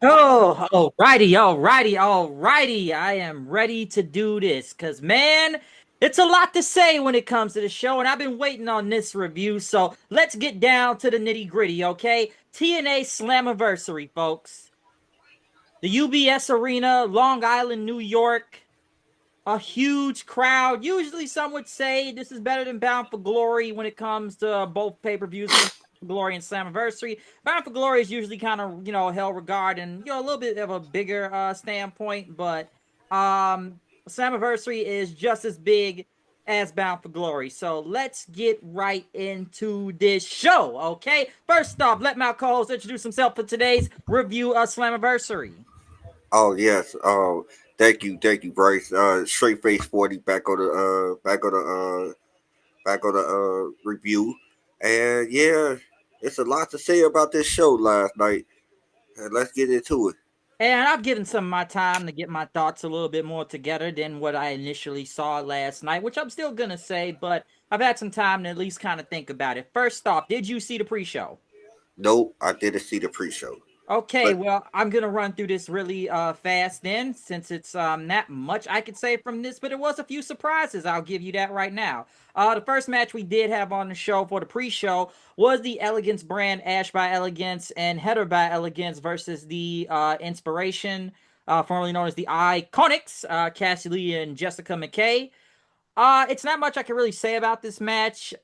Alrighty. I am ready to do this because, man, it's a lot to say when it comes to the show, and I've been waiting on this review. So let's get down to the nitty gritty, okay? TNA Slammiversary, folks. The UBS Arena, Long Island, New York. A huge crowd. Usually, some would say this is better than Bound for Glory when it comes to both pay per views. Glory and Slammiversary. Bound for Glory is usually kind of held regard and a little bit of a bigger standpoint, but Slammiversary is just as big as Bound for Glory. So let's get right into this show, okay? First off, let my co-host introduce himself for today's review of Slammiversary. Oh yes. Thank you, Bryce. Straight face 40 back on the review. And yeah, it's a lot to say about this show last night. And let's get into it. And I've given some of my time to get my thoughts a little bit more together than what I initially saw last night, which I'm still gonna say, but I've had some time to at least kind of think about it. First off, did you see the pre-show? Nope, I didn't see the pre-show. Okay, But well, I'm gonna run through this really fast then, since it's not much I could say from this, but it was a few surprises. I'll give you that right now. The first match we did have on the show for the pre-show was the Elegance brand, Ash by Elegance and Heather by Elegance versus the Inspiration, formerly known as the Iconics, Cassie Lee and Jessica McKay. It's not much I can really say about this match.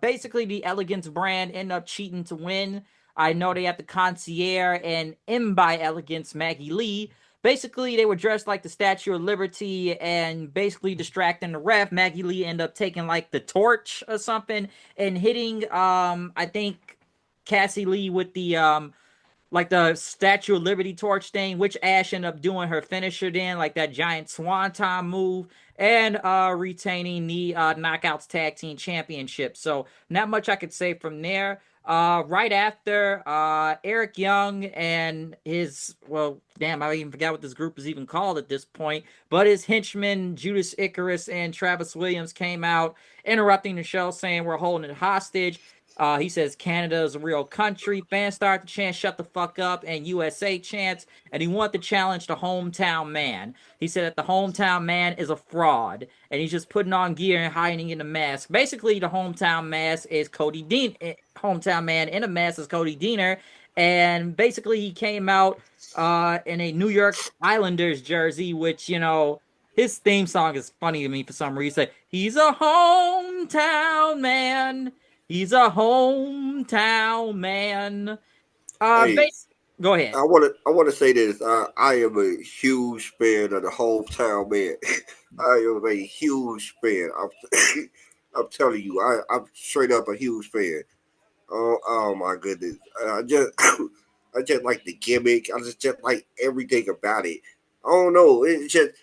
Basically, the Elegance brand end up cheating to win. I know they have the concierge and M by Elegance, Maggie Lee. Basically, they were dressed like the Statue of Liberty and basically distracting the ref. Maggie Lee ended up taking like the torch or something and hitting, I think Cassie Lee with the like the Statue of Liberty torch thing, which Ash ended up doing her finisher then, like that giant swanton move, and retaining the Knockouts Tag Team Championship. So not much I could say from there. Right after, Eric Young and his, well, damn, I even forgot what this group is even called at this point, but his henchmen, Judas Icarus and Travis Williams, came out interrupting the show saying we're holding it hostage. He says Canada is a real country. Fans start to chant "Shut the fuck up" and USA chants, and he wanted to challenge the hometown man. He said that the hometown man is a fraud, and he's just putting on gear and hiding in a mask. Basically, the hometown mask is Cody Dean. Hometown man in a mask is Cody Deaner, and basically he came out in a New York Islanders jersey, which his theme song is funny to me for some reason. He's a hometown man. He's a hometown man. hey, Base. Go ahead. I wanna say this. I am a huge fan of the hometown man. I am a huge fan. I'm telling you, I'm straight up a huge fan. Oh my goodness. I just I just like the gimmick. I just like everything about it. I don't know. It,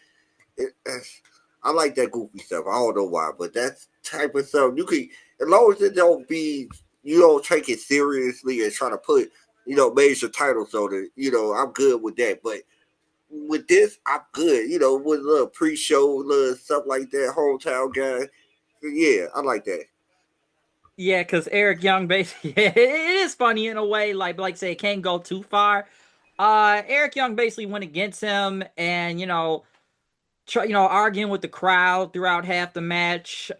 I like that goofy stuff. I don't know why, but that type of stuff you can, as long as it don't be, you don't take it seriously and try to put major titles on it. I'm good with that. But with this, I'm good. With a little pre-show, little stuff like that, hometown guy. Yeah, I like that. Yeah, because Eric Young basically, it is funny in a way. Like say, it can't go too far. Eric Young basically went against him, and arguing with the crowd throughout half the match.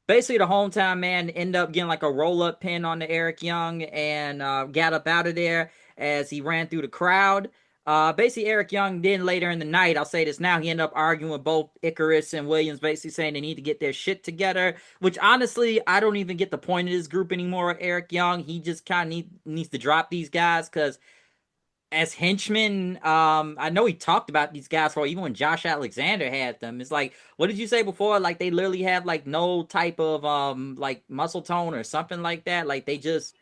Basically, the hometown man ended up getting like a roll up pin on the Eric Young and got up out of there as he ran through the crowd. Basically, Eric Young then later in the night, I'll say this now, he ended up arguing with both Icarus and Williams, basically saying they need to get their shit together. Which honestly, I don't even get the point of this group anymore. Eric Young, he just kind of needs to drop these guys because as henchmen, I know he talked about these guys for even when Josh Alexander had them. It's like, what did you say before? Like they literally have like no type of like muscle tone or something like that. Like they just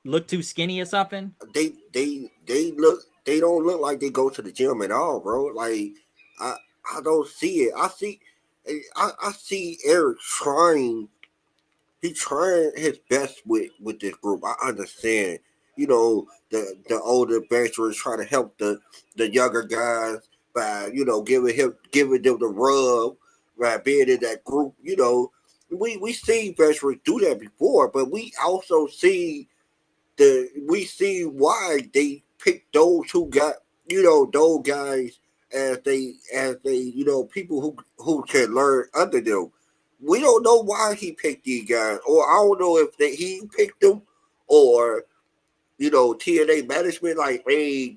look too skinny or something. They don't look like they go to the gym at all, bro. Like I I don't see it. I see Eric trying. He trying his best with this group. I understand. The older veterans trying to help the younger guys by giving them the rub by being in that group. We seen veterans do that before, but we also see we see why they picked those two guys, those guys as they people who can learn under them. We don't know why he picked these guys, or I don't know if he picked them, or TNA management like, hey,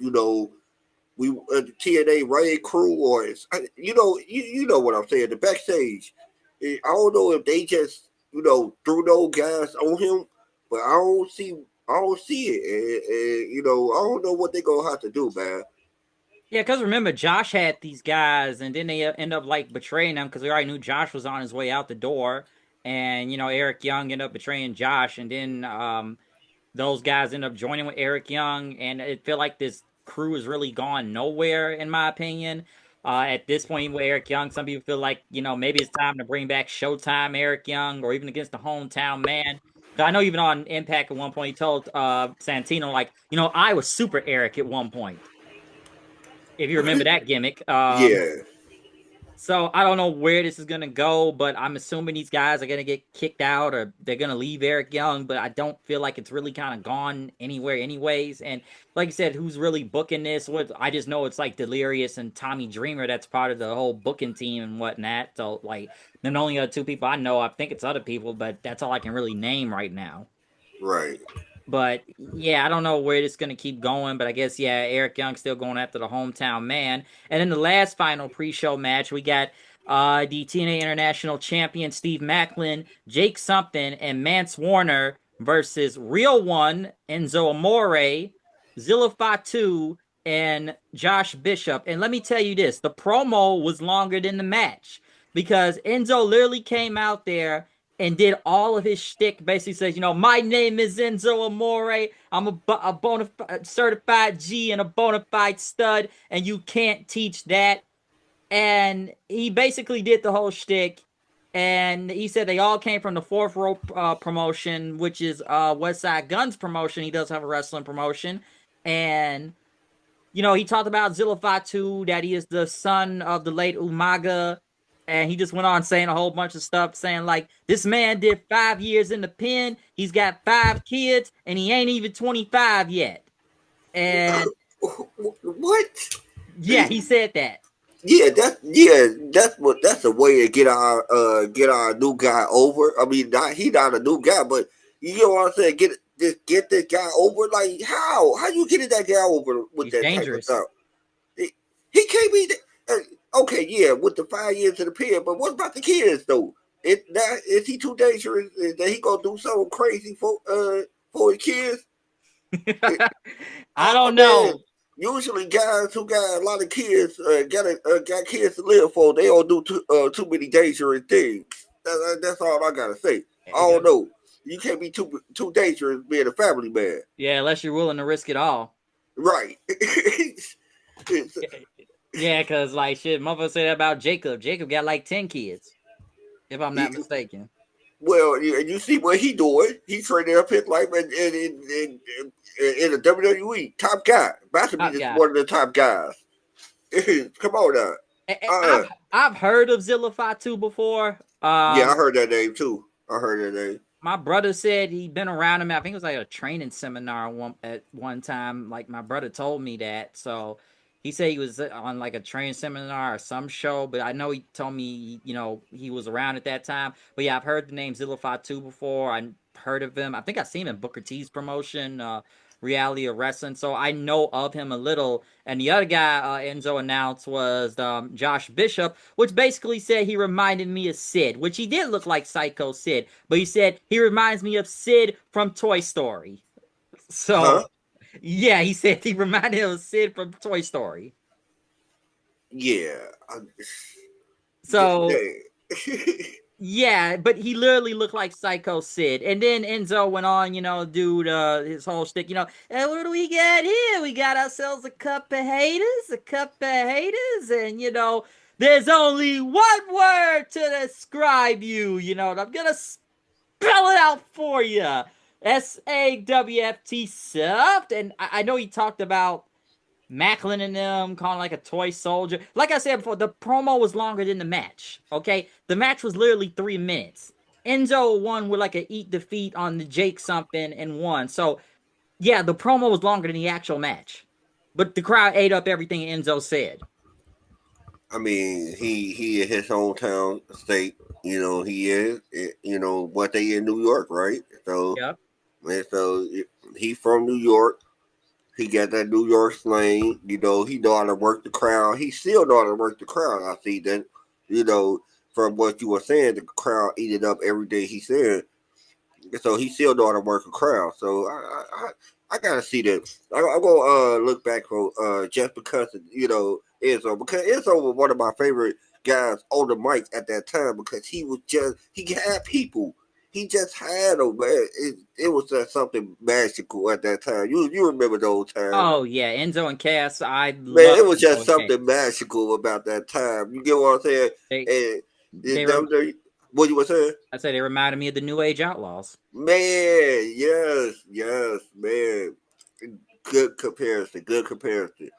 we TNA raid crew, or you know what I'm saying, the backstage. I don't know if they just threw those guys on him, but I don't see it, and I don't know what they're gonna have to do, man. Yeah, because remember, Josh had these guys, and then they end up like betraying them because we already knew Josh was on his way out the door, and Eric Young ended up betraying Josh, and then those guys end up joining with Eric Young, and it felt like this crew has really gone nowhere, in my opinion. At this point with Eric Young, some people feel like maybe it's time to bring back Showtime Eric Young, or even against the hometown man. I know even on Impact at one point he told Santino like, I was Super Eric at one point, if you remember that gimmick. Yeah, So I don't know where this is gonna go, but I'm assuming these guys are gonna get kicked out or they're gonna leave Eric Young. But I don't feel like it's really kind of gone anywhere, anyways. And like you said, who's really booking this? What I just know it's like Delirious and Tommy Dreamer that's part of the whole booking team and whatnot. So like, the only other two people I know, I think it's other people, but that's all I can really name right now. right. But yeah, I don't know where it's going to keep going. But I guess, yeah, Eric Young's still going after the hometown man. And in the last final pre show match, we got the TNA International Champion Steve Macklin, Jake Something, and Mance Warner versus Real One, Enzo Amore, Zilla Fatu, and Josh Bishop. And let me tell you this, the promo was longer than the match because Enzo literally came out there and did all of his shtick. Basically says, my name is Enzo Amore. I'm a bona fide certified G and a bona fide stud, and you can't teach that. And he basically did the whole shtick. And he said they all came from the Fourth Rope promotion, which is West Side Guns promotion. He does have a wrestling promotion. And he talked about Zilla Fatu, that he is the son of the late Umaga. And he just went on saying a whole bunch of stuff, saying like, this man did 5 years in the pen. He's got 5 kids, and he ain't even 25 yet. And What? yeah, he said that. That's a way to get our new guy over. I mean, he not a new guy, but you know what I'm saying. Get this guy over. Like how you getting that guy over with He's that type of dangerous. stuff? He can't be. Okay, yeah, with the 5 years of the pen, but what about the kids though? Is he too dangerous? That he gonna do something crazy for his kids? I don't Man, know. usually guys who got a lot of kids got kids to live for. They don't do too many dangerous things. That's all I gotta say. I don't know. You can't be too dangerous being a family man, Yeah, unless you're willing to risk it all. right? Yeah, because like shit, motherfucker said that about Jacob. Jacob got like 10 kids, if I'm not mistaken. Well, you see what he doing. He traded up his life in the WWE. Top guy. About to be Top guy. one of the top guys. Come on now. I've heard of Zilla Fatu before. Yeah, I heard that name too. I heard that name. My brother said he'd been around him. I think it was like a training seminar at one time. Like my brother told me that. So he said he was on like a training seminar or some show. But I know he told me, he was around at that time. But yeah, I've heard the name Zilla Fatu before. I heard of him. I think I've seen him in Booker T's promotion, Reality of Wrestling. So I know of him a little. And the other guy Enzo announced was Josh Bishop, which basically said he reminded me of Sid, which he did look like Psycho Sid. But he said he reminds me of Sid from Toy Story. So, Huh? yeah, he said he reminded him of Sid from Toy Story. Yeah. So, yeah, but he literally looked like Psycho Sid. And then Enzo went on, do his whole shtick, and what do we got here? We got ourselves a cup of haters, and, there's only one word to describe you, and I'm going to spell it out for you. SAWFT soft. And I know he talked about Macklin and them calling like a toy soldier. Like I said before, the promo was longer than the match. Okay, the match was literally 3 minutes. Enzo won with like a eat defeat on the Jake something and won. So Yeah, the promo was longer than the actual match, but the crowd ate up everything Enzo said. I mean, he in his hometown state. You know, he is. You know, what they in New York, right? So, Yep. and so he from New York. He got that New York slang. You know, he know how to work the crowd. He still know how to work the crowd. I see that. You know, from what you were saying, the crowd eat it up every day. He said so. He still know how to work a crowd. So I gotta see that. I'm gonna look back for just because you know Enzo, because Enzo was one of my favorite guys on the mic at that time, because he had people. He just had them, man. It was just something magical at that time. You remember those times. Oh yeah, Enzo and Cass. I Man, love it was Enzo just and something Cass. magical about that time. You get what I'm saying? They And they rem- what you were saying? I say they reminded me of the New Age Outlaws. Man, yes, man. Good comparison. Good comparison.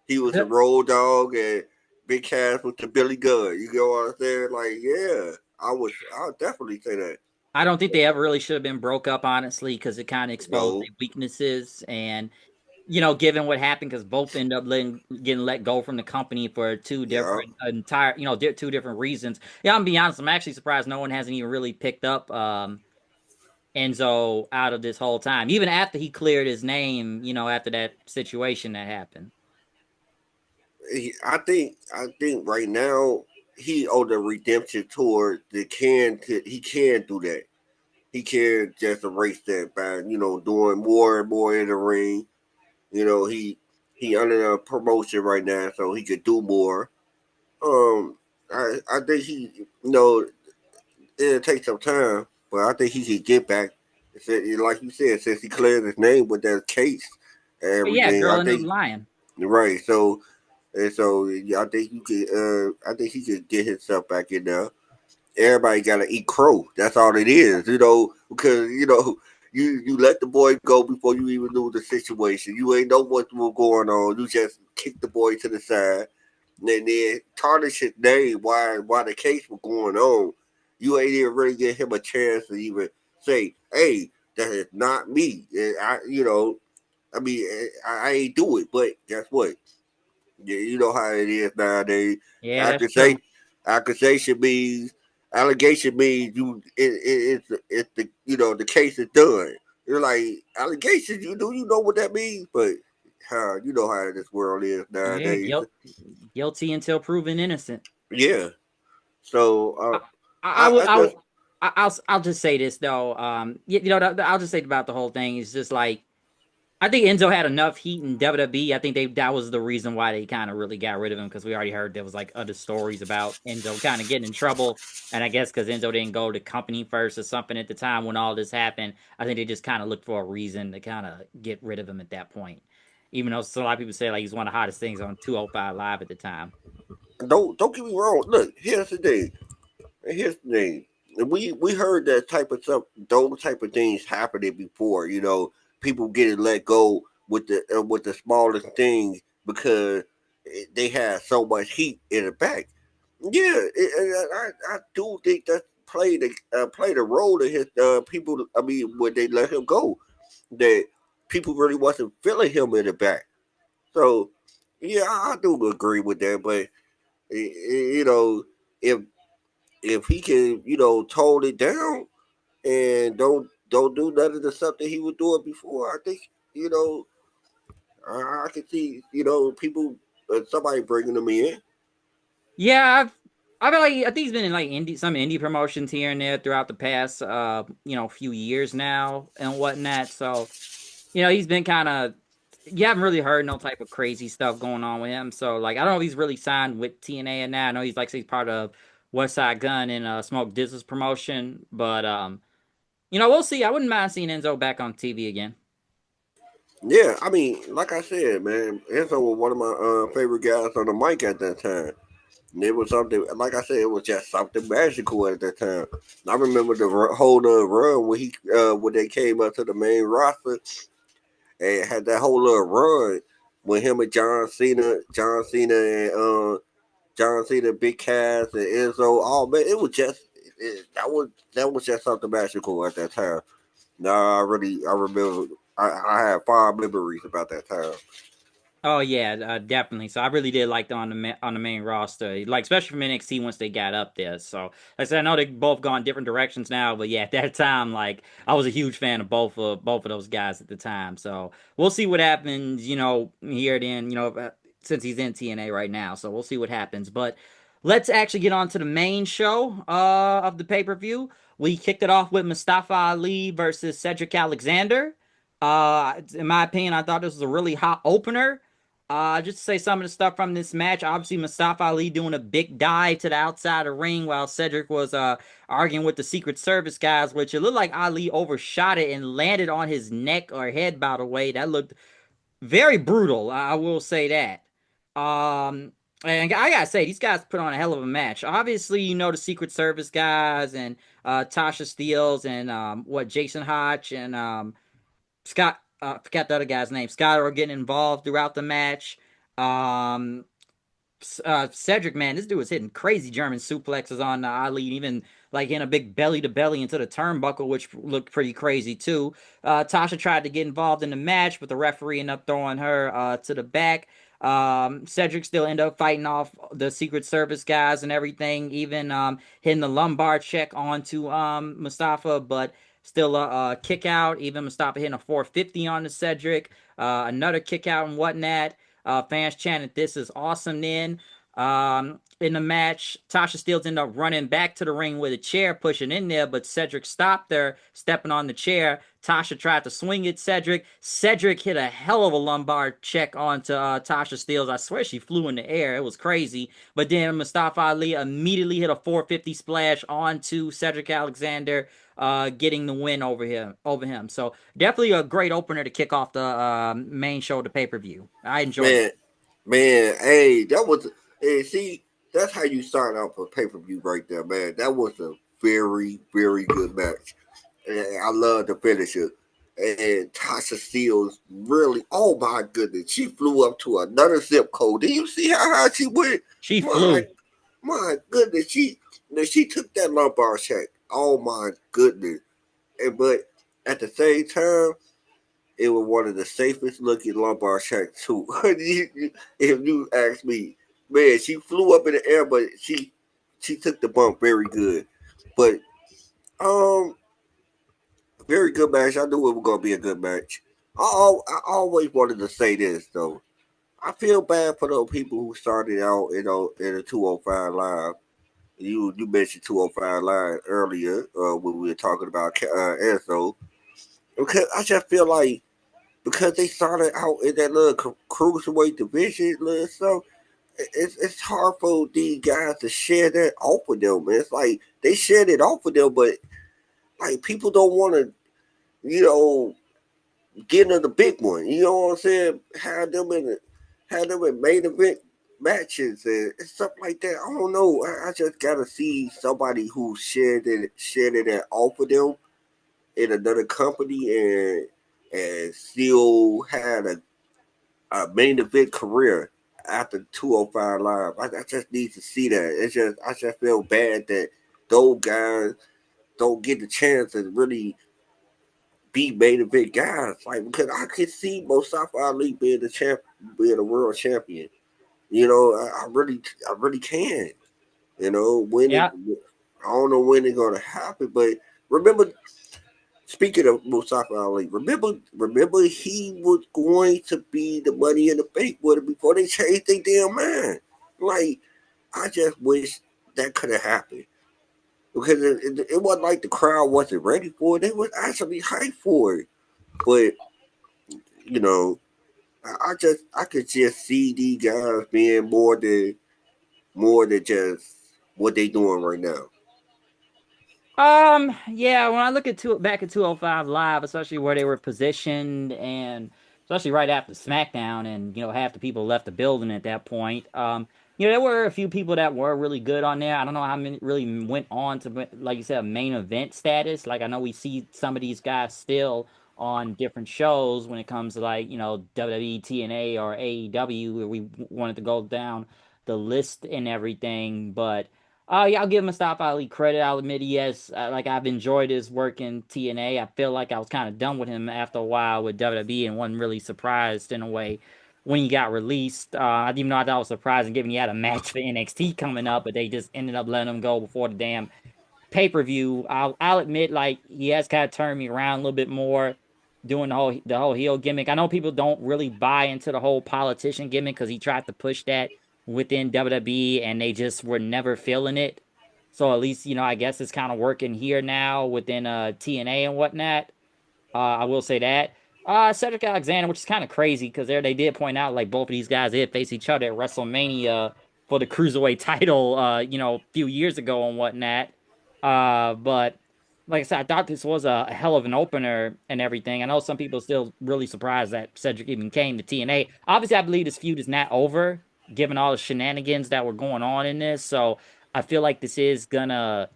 He was the road dog, and Big Cass was the Billy Gunn. You know what I'm saying? Like, yeah, I'll definitely say that. I don't think they ever really should have been broke up, honestly, because it kind of exposed No, their weaknesses. And given what happened, because both end up getting let go from the company for two yeah. different entire, two different reasons. Yeah, I'm gonna be honest. I'm actually surprised no one hasn't even really picked up Enzo out of this whole time, even after he cleared his name. After that situation that happened. I think right now he on the redemption tour. He can do that. He can just erase that by doing more and more in the ring. You know, he under a promotion right now, so he could do more. Um, I think it'll take some time, but I think he could get back. Like you said, since he cleared his name with that case and But yeah, everything, girl I ended up think lying. right. So yeah, I think you could. I think he could get himself back in there. Everybody gotta eat crow. That's all it is, because you let the boy go before you even knew the situation. You ain't know what was going on. You just kicked the boy to the side, and then tarnish his name while the case was going on. You ain't even really give him a chance to even say, "Hey, that is not me." And I mean, I ain't do it, but guess what? Yeah, you know how it is nowadays. Yeah, that's true. Accusation, accusation means allegation means it's the the case is done. You're like allegations. You know what that means, but you know how this world is Yeah, nowadays. guilty until proven innocent. Yeah. So I, I I will. I just I'll just say this though. I'll just say about the whole thing. It's just like I think Enzo had enough heat in WWE. I think that was the reason why they kind of really got rid of him, because we already heard there was like other stories about Enzo kind of getting in trouble. And I guess because Enzo didn't go to company first or something at the time when all this happened, I think they just kind of looked for a reason to kind of get rid of him at that point. Even though a lot of people say like he's one of the hottest things on 205 Live at the time. don't get me wrong. Look, here's the thing. Here's the thing. We heard that type of stuff, those type of things happening before. People getting let go with the smallest things because they had so much heat in the back. Yeah, I do think that played a role in his people. I mean, when they let him go, that people really wasn't feeling him in the back. So yeah, I do agree with that. But you know, if he can, tone it down and don't do none of the stuff that he was doing before, I think, you know, I can see, people, somebody bringing him in. Yeah, I've been like I think he's been in like some indie promotions here and there throughout the past few years now and whatnot. So he's been kind of you haven't really heard no type of crazy stuff going on with him. So like I don't know if he's really signed with TNA or not. I know he's part of West Side Gun and Smoke Dizz's promotion, but we'll see. I wouldn't mind seeing Enzo back on TV again. Yeah, I mean, like I said, man, Enzo was one of my favorite guys on the mic at that time. And it was something, like I said, it was just something magical at that time. I remember the whole run when they came up to the main roster and had that whole little run with him and John Cena, Big Cass, and Enzo. Oh man, it was just that was just something magical at that time. Nah, I remember. I have fond memories about that time. Oh yeah, definitely. So I really did like them on the main roster, like especially from NXT once they got up there. So like I said, I know they both gone different directions now, but yeah, at that time, like I was a huge fan of both of those guys at the time. So we'll see what happens, here then, since he's in TNA right now. So we'll see what happens. But let's actually get on to the main show of the pay per view. We kicked it off with Mustafa Ali versus Cedric Alexander. In my opinion, I thought this was a really hot opener. Just to say some of the stuff from this match. Obviously, Mustafa Ali doing a big dive to the outside of the ring while Cedric was arguing with the Secret Service guys, which it looked like Ali overshot it and landed on his neck or head, by the way. That looked very brutal. I will say that. Um, and I gotta say, these guys put on a hell of a match. Obviously, the Secret Service guys and Tasha Steeles and Jason Hodge and Scott, I forgot the other guy's name. Scott are getting involved throughout the match. Um, Cedric, man, this dude was hitting crazy German suplexes on Ali, even like in a big belly to belly into the turnbuckle, which looked pretty crazy too. Tasha tried to get involved in the match, but the referee ended up throwing her to the back. Cedric still ended up fighting off the Secret Service guys and everything, even hitting the lumbar check onto Mustafa, but still a kick out. Even Mustafa hitting a 450 on the Cedric, another kick out and whatnot. Fans chanted, "This is awesome." Then in the match, Tasha Steelz ended up running back to the ring with a chair, pushing in there, but Cedric stopped her, stepping on the chair. Tasha tried to swing at Cedric. Cedric hit a hell of a lumbar check onto Tasha Steelz. I swear she flew in the air. It was crazy. But then Mustafa Ali immediately hit a 450 splash onto Cedric Alexander, getting the win over him. So definitely a great opener to kick off the main show of the pay per view. I enjoyed it. Man, man, hey, that was hey, see, that's how you start out for pay per view right there, man. That was a very, very good match. And I love the finisher. And Tasha Steelz really, oh my goodness, she flew up to another zip code. Did you see how high she went? She My flew. my goodness, she took that lumbar check. Oh my goodness. And but at the same time, it was one of the safest looking lumbar checks too. If you ask me, man, she flew up in the air, but she took the bump very good. But um, very good match. I knew it was gonna be a good match. I always wanted to say this though. I feel bad for those people who started out, in a 205 live. You mentioned 205 live earlier when we were talking about Enzo. Because I just feel like because they started out in that little cruiserweight division, little stuff. It's hard for these guys to share that off with them. It's like they shared it off with them, but like people don't want to, you know, get into the big one. You know what I'm saying? Have them in main event matches and stuff like that. I don't know. I just gotta see somebody who shared it off with them in another company and still had a main event career after 205 Live. I just need to see that. I just feel bad that those guys don't get the chance to really be main event guys. Like because I could see Mustafa Ali being being a world champion. I really can. When it, Yeah. I don't know when it's gonna happen, but remember, speaking of Mustafa Ali, remember he was going to be the Money in the Bank with it before they changed their damn mind. Like, I just wish that could have happened because it wasn't like the crowd wasn't ready for it; they was actually hyped for it. But you know, I could just see these guys being more than just what they doing right now. Yeah, when I look at back at 205 Live, especially where they were positioned and especially right after SmackDown and half the people left the building at that point. There were a few people that were really good on there. I don't know how many really went on to, like you said, main event status. Like I know we see some of these guys still on different shows when it comes to like, WWE, TNA or AEW, where we wanted to go down the list and everything, but Yeah, I'll give Mustafa Ali credit. I'll admit he has, like, I've enjoyed his work in TNA. I feel like I was kind of done with him after a while with WWE and wasn't really surprised in a way when he got released. I didn't even know I thought it was surprising given he had a match for NXT coming up, but they just ended up letting him go before the damn pay-per-view. I'll admit, like, he has kind of turned me around a little bit more doing the whole heel gimmick. I know people don't really buy into the whole politician gimmick because he tried to push that within WWE and they just were never feeling it. So at least, I guess it's kind of working here now within TNA and whatnot. I will say that. Cedric Alexander, which is kind of crazy because there they did point out like both of these guys did face each other at WrestleMania for the cruiserweight title, a few years ago and whatnot. But like I said, I thought this was a hell of an opener and everything. I know some people are still really surprised that Cedric even came to TNA. Obviously, I believe this feud is not over, given all the shenanigans that were going on in this. So I feel like this is gonna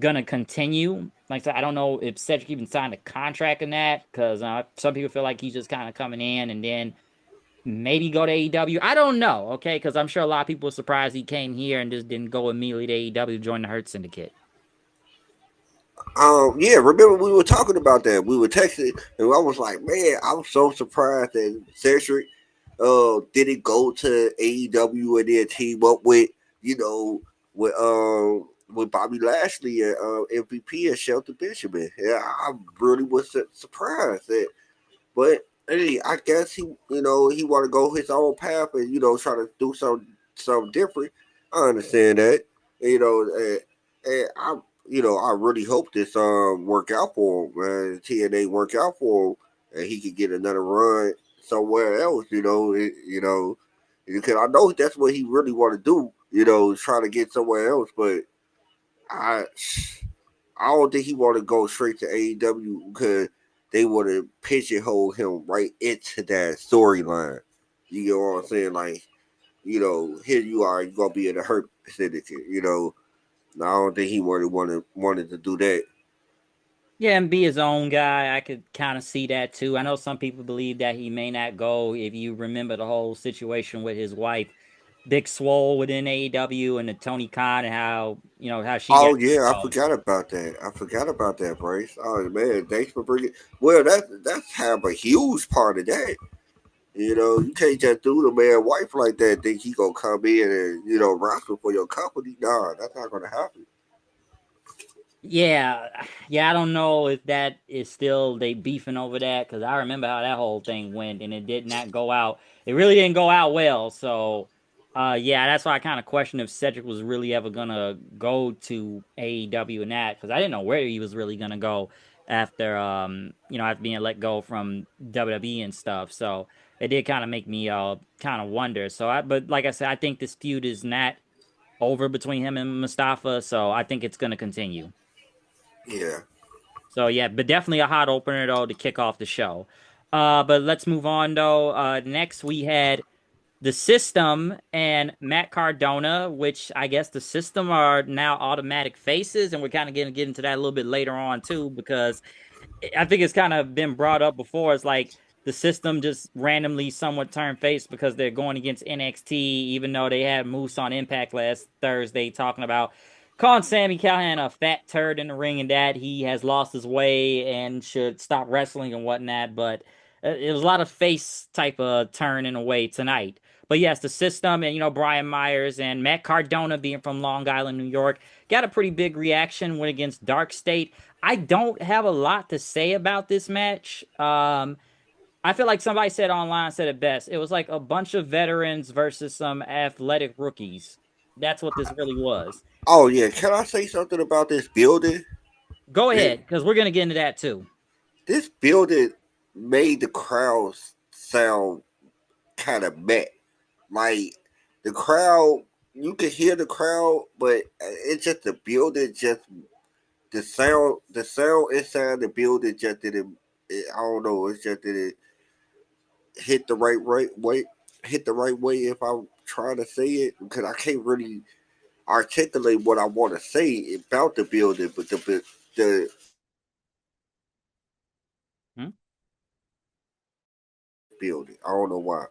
continue. Like I said, I don't know if Cedric even signed a contract in that because some people feel like he's just kind of coming in and then maybe go to AEW. I don't know, okay? Because I'm sure a lot of people were surprised he came here and just didn't go immediately to AEW to join the Hurt Syndicate. Yeah, remember we were talking about that. We were texting, and I was like, man, I was so surprised that Cedric didn't go to AEW and then team up with, you know, with Bobby Lashley and MVP and Shelton Benjamin. Yeah, I really was surprised that, but hey, I guess he want to go his own path and try to do something different. I understand that, and I really hope this work out for him, man. TNA work out for him, and he could get another run somewhere else. Because I know that's what he really want to do. Trying to get somewhere else, but I I don't think he want to go straight to AEW because they want to pigeonhole him right into that storyline. You know what I'm saying? Like, here you are, you're gonna be in the Hurt Syndicate. I don't think he wanted to do that. Yeah, and be his own guy. I could kind of see that too. I know some people believe that he may not go. If you remember the whole situation with his wife, Big Swole within AEW, and the Tony Khan, and how she got Oh yeah, I involved. forgot about that. I forgot about that, Bryce. Oh man, thanks for bringing. Well, that's have a huge part of that. You can't just do the man wife like that. Think he gonna come in and wrestle for your company? Nah, that's not gonna happen. Yeah, yeah, I don't know if that is still they beefing over that because I remember how that whole thing went and it did not go out. It really didn't go out well. So, yeah, that's why I kind of question if Cedric was really ever gonna go to AEW and that because I didn't know where he was really gonna go after after being let go from WWE and stuff. So it did kind of make me kind of wonder. But like I said, I think this feud is not over between him and Mustafa. So I think it's gonna continue. Yeah. So yeah, but definitely a hot opener though to kick off the show. But let's move on though. Next we had the System and Matt Cardona, which I guess the System are now automatic faces, and we're kind of going to get into that a little bit later on too, because I think it's kind of been brought up before. It's like the System just randomly somewhat turned face because they're going against NXT, even though they had Moose on Impact last Thursday talking about calling Sami Callihan a fat turd in the ring and that he has lost his way and should stop wrestling and whatnot. But it was a lot of face type of turn in a way tonight. But yes, the System and Brian Myers and Matt Cardona being from Long Island, New York, got a pretty big reaction when against Dark State. I don't have a lot to say about this match. I feel like somebody said online said it best. It was like a bunch of veterans versus some athletic rookies. That's what this really was. Oh yeah. Can I say something about this building? Go It, ahead, because we're gonna get into that too. this building made the crowd sound kind of meh. Like the crowd, you could hear the crowd, but it's just the building. Just the sound inside the building just didn't. I don't know. It's just didn't hit the right way. Hit the right way if I'm trying to say it because I can't really articulate what I want to say about the building, but the Hmm? building. I don't know why.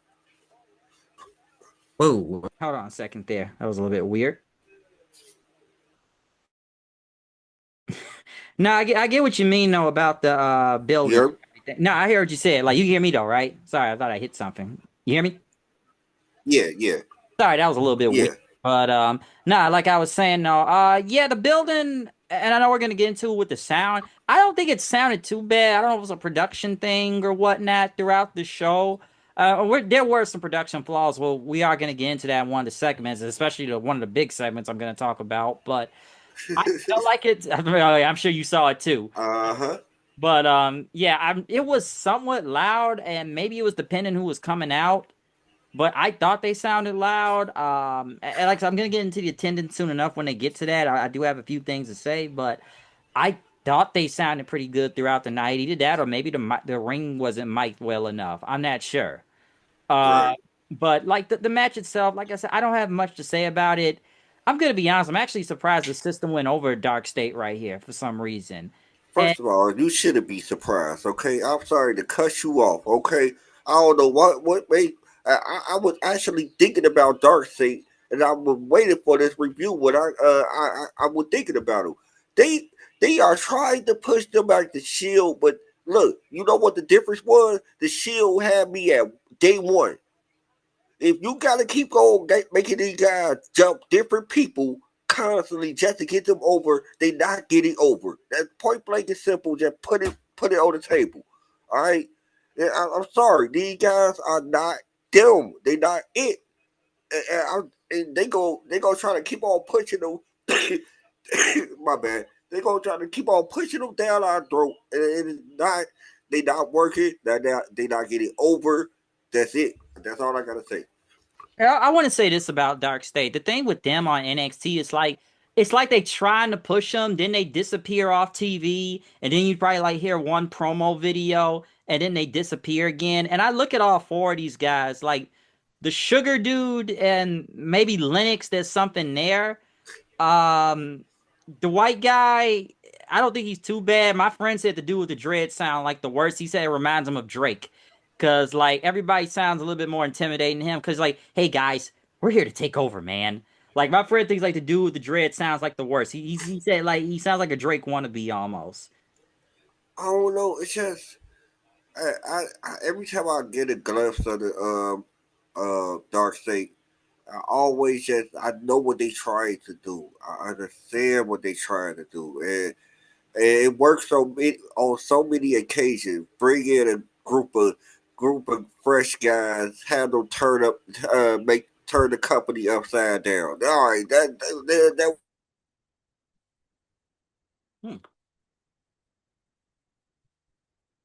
Whoa, hold on a second there. That was a little bit weird. No, I get what you mean though about the building. You're, No, I hear what you said. Like you hear me though, right? Sorry, I thought I hit something. You hear me? yeah, yeah, Sorry, that was a little bit weird. yeah. But nah, like I was saying, no, yeah, the building, and I know we're gonna get into it with the sound. I don't think it sounded too bad. I don't know if it was a production thing or whatnot throughout the show. There were some production flaws. Well, we are gonna get into that in one of the segments, especially one of the big segments I'm gonna talk about. But I felt like it. I'm sure you saw it too. Uh-huh. But yeah, it was somewhat loud, and maybe it was depending who was coming out. But I thought they sounded loud. And like I said, I'm gonna get into the attendance soon enough when they get to that. I do have a few things to say, but I thought they sounded pretty good throughout the night. Either that, or maybe the ring wasn't mic'd well enough. I'm not sure. Uh, Right. but like the match itself, like I said, I don't have much to say about it. I'm gonna be honest. I'm actually surprised the system went over Dark State right here for some reason. And First of all, you shouldn't be surprised, okay? I'm sorry to cut you off, okay? I don't know what made. I was actually thinking about Darkseid, and I was waiting for this review. When I was thinking about it, they they are trying to push them like the Shield, but look, you know what the difference was? The Shield had me at day one. If you gotta keep on making these guys jump different people constantly just to get them over, they not getting over. That's point blank and simple. Just put it on the table. All right. And I'm sorry, these guys are not them. They not it. And they go try to keep on pushing them. My bad. They gonna try to keep on pushing them down our throat, and it's not. They not working. They not getting over. That's it. That's all I gotta say. I want to say this about Dark State. The thing with them on NXT is like it's like they trying to push them, then they disappear off TV, and then you probably like hear one promo video, and then they disappear again. And I look at all four of these guys, like the Sugar Dude and maybe Lennox. There's something there. Um, the white guy, I don't think he's too bad. My friend said the dude with the dread sound like the worst. He said it reminds him of Drake. Cause like everybody sounds a little bit more intimidating to him. Cause like, hey guys, we're here to take over, man. Like my friend thinks like the dude with the dread sounds like the worst. He said like he sounds like a Drake wannabe almost. I don't know. It's just every time I get a glimpse of the dark state, I know what they trying to do. I understand what they trying to do, and it works on so many occasions. Bring in a group of fresh guys, have them make turn the company upside down. All right, that Hmm,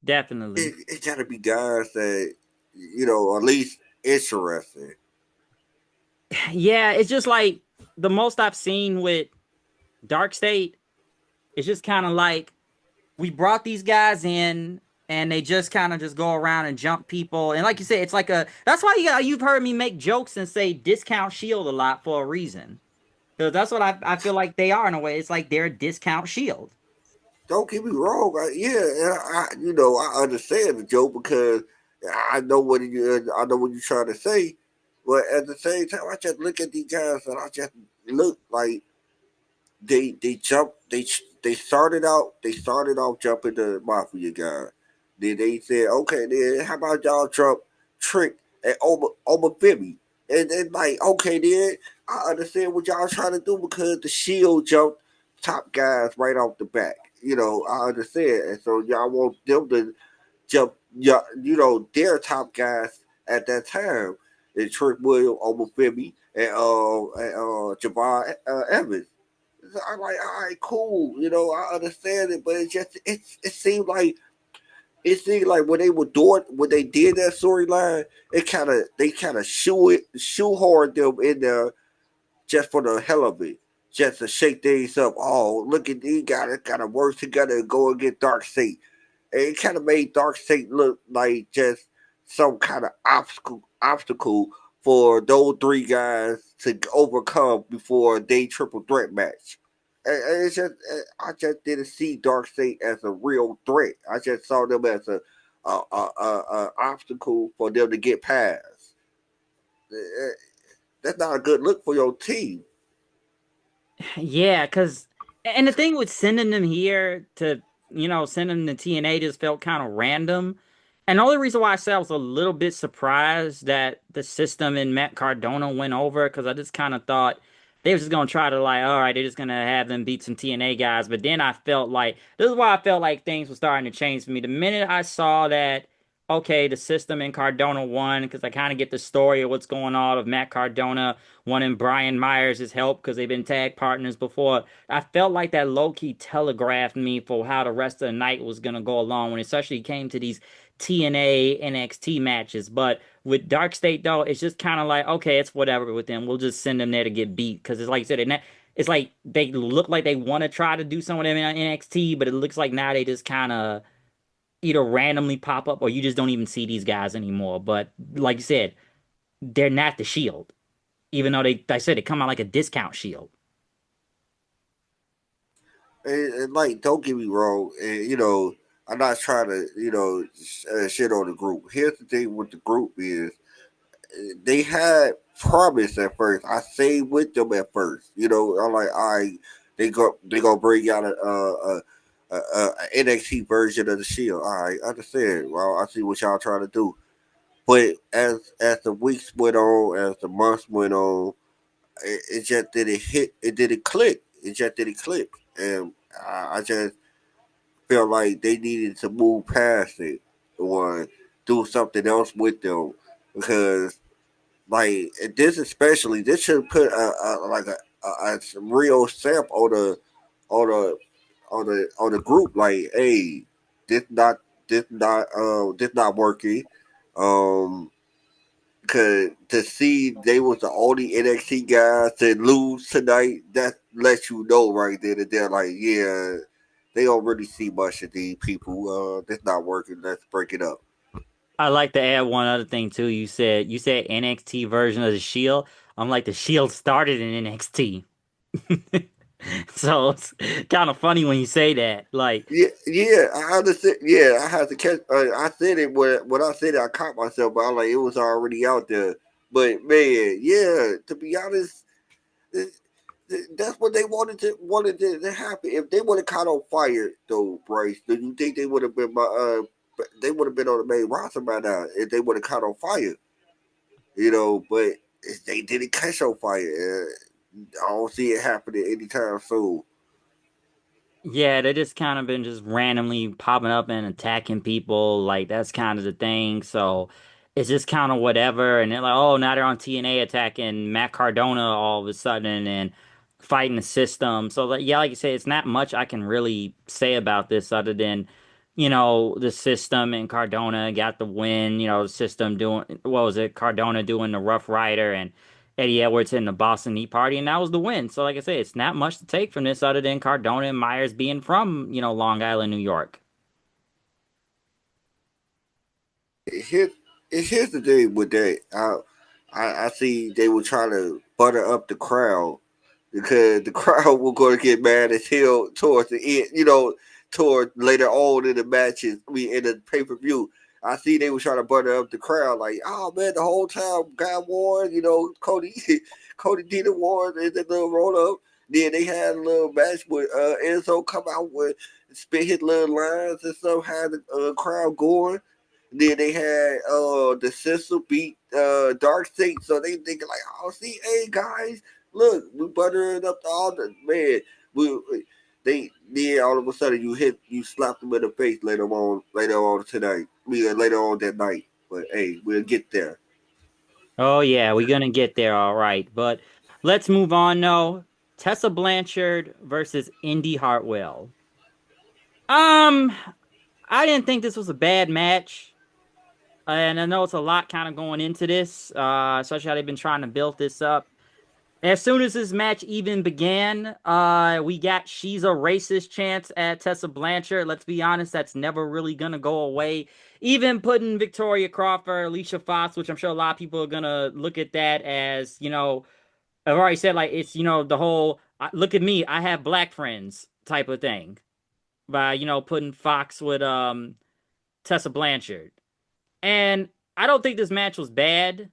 definitely. it gotta be guys that at least interesting. Yeah, it's just like the most I've seen with Dark State. It's just kind of like we brought these guys in and they just kind of just go around and jump people. And like you said, it's like that's why you've heard me make jokes and say discount Shield a lot for a reason. Because that's what I feel like they are in a way. It's like they're a discount Shield. Don't get me wrong. I understand the joke because I know what you're trying to say, but at the same time, I just look at these guys and I just look like they jump they started off jumping the mafia guy. Then they said, okay, then how about y'all jump Trick and Oma Fibby? And then like, okay, then I understand what y'all trying to do because the Shield jumped top guys right off the back. I understand, and so y'all want them to jump, yeah, their top guys at that time. And Trick William, Oma Fibby, and Jabbar Evans. So I'm like, all right, cool. I understand it, but it seemed like when they did that storyline, they kind of shoehorned them in there just for the hell of it, just to shake things up. Oh, look at these guys gotta work together and go and get Dark State. And it kind of made Dark State look like just some kind of obstacle for those three guys to overcome before a day triple threat match. And it's just I just didn't see Dark State as a real threat. I just saw them as a obstacle for them to get past. That's not a good look for your team. Yeah, because And the thing with sending them here to, sending them to TNA just felt kind of random. And the only reason why I said I was a little bit surprised that the system and Matt Cardona went over, because I just kind of thought they was just gonna try to like, all right, they're just gonna have them beat some TNA guys. But then I felt like this is why I felt like things were starting to change for me. The minute I saw that, okay, the system and Cardona won, because I kind of get the story of what's going on of Matt Cardona wanting Brian Myers' help because they've been tag partners before. I felt like that low-key telegraphed me for how the rest of the night was gonna go along when it especially came to these TNA NXT matches. But with Dark State though, it's just kind of like, okay, it's whatever with them. We'll just send them there to get beat because it's like you said, it's like they look like they want to try to do some of them in NXT, but it looks like now they just kind of either randomly pop up or you just don't even see these guys anymore. But like you said, they're not the Shield, even though I said they come out like a discount Shield. And like, don't get me wrong, and I'm not trying to shit on the group. Here's the thing with the group is they had promise at first. I stayed with them at first. I'm like, they gonna bring out a NXT version of the Shield. I understand. Well, I see what y'all trying to do. But as the weeks went on, as the months went on, it just didn't hit. It didn't click. It just didn't click, and I just felt like they needed to move past it or do something else with them because like this especially this should put a real stamp on the on the group like, hey, this not this not working. um Cause to see they was the only NXT guys to lose tonight, that lets you know right there that they're like, yeah, they don't really see much of these people. That's not working. Let's break it up. I like to add one other thing too. You said NXT version of the Shield. I'm like the Shield started in NXT. So it's kind of funny when you say that. Like, Yeah, yeah, I understand. Yeah, I had to catch. I said it when I said it, I caught myself, but I like it was already out there. But man, yeah, to be honest, it, that's what they wanted to happen. If they would have caught on fire, though, Bryce, do you think they would have been they would have been on the main roster by now if they would have caught on fire? But they didn't catch on fire. I don't see it happening anytime soon. yeah, they just kind of been just randomly popping up and attacking people. Like that's kind of the thing. So it's just kind of whatever. And they're like, oh, now they're on TNA attacking Matt Cardona all of a sudden and fighting the system. So like, yeah, like you say, it's not much I can really say about this other than, the system and Cardona got the win. The system doing what was it? Cardona doing the Rough Rider and Eddie Edwards in the Boston Tea Party, and that was the win. So, like I said, it's not much to take from this other than Cardona and Myers being from, Long Island, New York. Here, here's the thing with that. I see they were trying to butter up the crowd because the crowd were going to get mad as hell towards the end. Toward later on in the matches. I mean, in the pay per view. I see they were trying to butter up the crowd, like, oh man, the whole time guy won. Cody, Cody did won in the little roll up. Then they had a little match with Enzo come out with spit his little lines and stuff, had the crowd going. Then they had the sister beat Dark State, so they thinking like, oh, see, hey guys, look, we buttering up all the man. They then all of a sudden you slap them in the face later on tonight. Later on that night. But hey, we'll get there. Oh, yeah, we're going to get there all right. But let's move on now. Tessa Blanchard versus Indi Hartwell. Um, I didn't think this was a bad match. And I know it's a lot kind of going into this, especially how they've been trying to build this up. As soon as this match even began, we got "She's a Racist" chants at Tessa Blanchard. Let's be honest, that's never really gonna go away. Even putting Victoria Crawford, Alicia Fox, which I'm sure a lot of people are gonna look at that as, I've already said like it's, the whole look at me, I have black friends type of thing by, putting Fox with Tessa Blanchard. And I don't think this match was bad.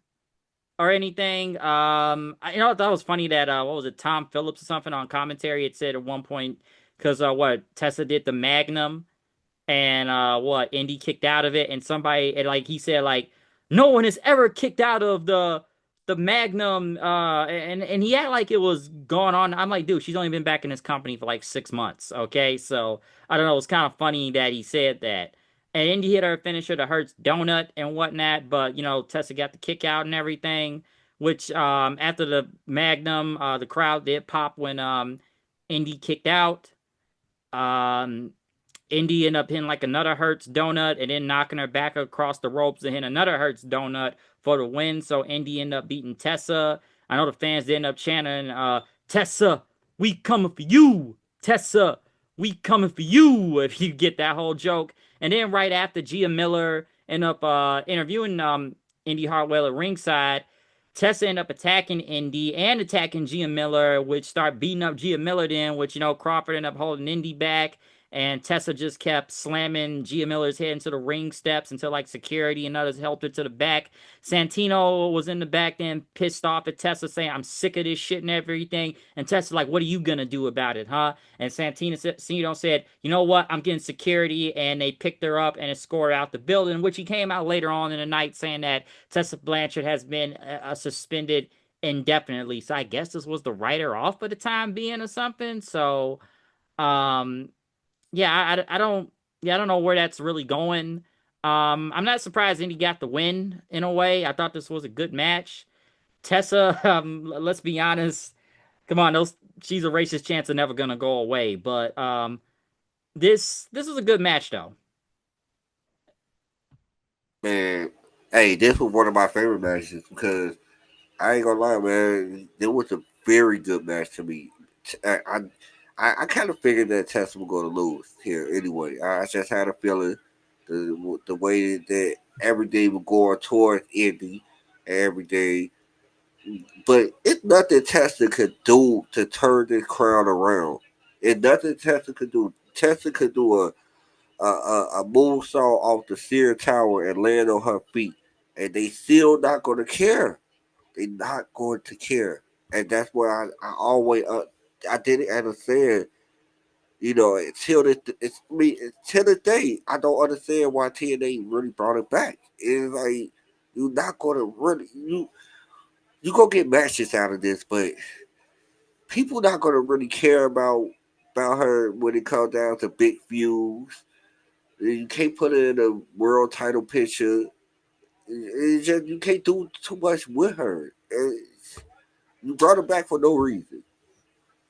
or anything. You know, that was funny that what was it, Tom Phillips or something on commentary? It said at one point because what Tessa did the Magnum and what Indi kicked out of it, and somebody and, like he said like no one has ever kicked out of the Magnum, and he acted like it was going on. I'm like, dude, she's only been back in this company for like 6 months, okay? So I don't know. It's kind of funny that he said that. And Indi hit her finisher, the Hurts donut and whatnot, but you know Tessa got the kick out and everything. Which after the Magnum, the crowd did pop when Indi kicked out. Um, Indi ended up hitting like another Hurts donut and then knocking her back across the ropes and hitting another Hurts donut for the win. So Indi ended up beating Tessa. I know the fans did end up chanting, Tessa, we coming for you. Tessa, we coming for you. If you get that whole joke. And then right after Gia Miller ended up interviewing Indi Hartwell at ringside, Tessa ended up attacking Indi and attacking Gia Miller, which start beating up Gia Miller then, which, you know, Crawford ended up holding Indi back. And Tessa just kept slamming Gia Miller's head into the ring steps until like security and others helped her to the back. Santino was in the back then, pissed off at Tessa, saying, "I'm sick of this shit and everything." And Tessa's like, "What are you gonna do about it, huh?" And Santino said, "You know what? I'm getting security," and they picked her up and escorted out the building. Which he came out later on in the night saying that Tessa Blanchard has been suspended indefinitely. So I guess this was the writer off for the time being or something. So um yeah, I don't I don't know where that's really going. I'm not surprised Indy got the win in a way. I thought this was a good match. Tessa, let's be honest. Come on, those she's a racist chance of never gonna go away. But this was a good match though. Man, hey, this was one of my favorite matches because I ain't gonna lie, man. It was a very good match to me. I kind of figured that Tessa was going to lose here anyway. I just had a feeling the way that every day was going towards Indy every day. But it's nothing Tessa could do to turn this crowd around. It's nothing Tessa could do. Tessa could do a moonsault off the Sear Tower and land on her feet, and they still not going to care. They not going to care, and that's why I always I didn't understand. You know, until it's me until the day I don't understand why TNA really brought it back. It's like you're not gonna really you gonna get matches out of this, but people not gonna really care about her when it comes down to big views. You can't put it in a world title picture. It's just you can't do too much with her. You brought her back for no reason.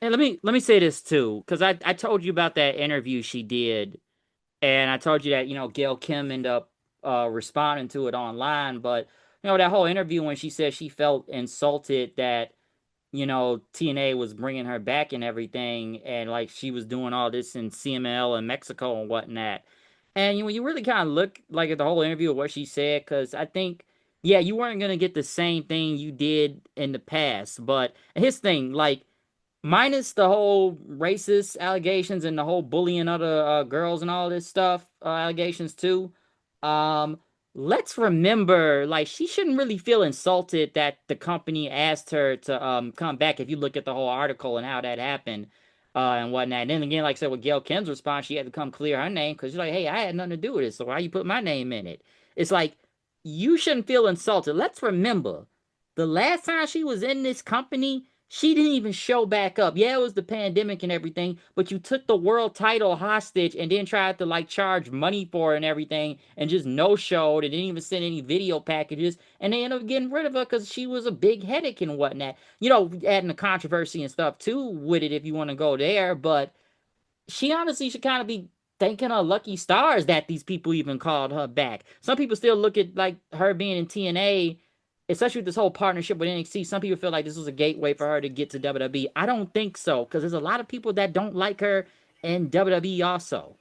And let me say this too, because I told you about that interview she did, and I told you that, you know, Gail Kim ended up responding to it online. But you know, that whole interview when she said she felt insulted that, you know, TNA was bringing her back and everything, and like she was doing all this in CML and Mexico and whatnot. And when you really kind of look like at the whole interview of what she said, because I think, yeah, you weren't gonna get the same thing you did in the past. But his thing, like, minus the whole racist allegations and the whole bullying other girls and all this stuff, allegations too. Um, let's remember, like, she shouldn't really feel insulted that the company asked her to come back. If you look at the whole article and how that happened, and whatnot. And then again, like I said, with Gail Kim's response, she had to come clear her name because she's like, "Hey, I had nothing to do with it, so why you put my name in it?" It's like you shouldn't feel insulted. Let's remember, the last time she was in this company, she didn't even show back up. Yeah, it was the pandemic and everything, but you took the world title hostage and then tried to like charge money for it and everything and just no showed and didn't even send any video packages. And they ended up getting rid of her because she was a big headache and whatnot. You know, adding the controversy and stuff too with it if you want to go there. But she honestly should kind of be thanking her lucky stars that these people even called her back. Some people still look at like her being in TNA, especially with this whole partnership with NXT. Some people feel like this was a gateway for her to get to WWE. I don't think so because there's a lot of people that don't like her in WWE also.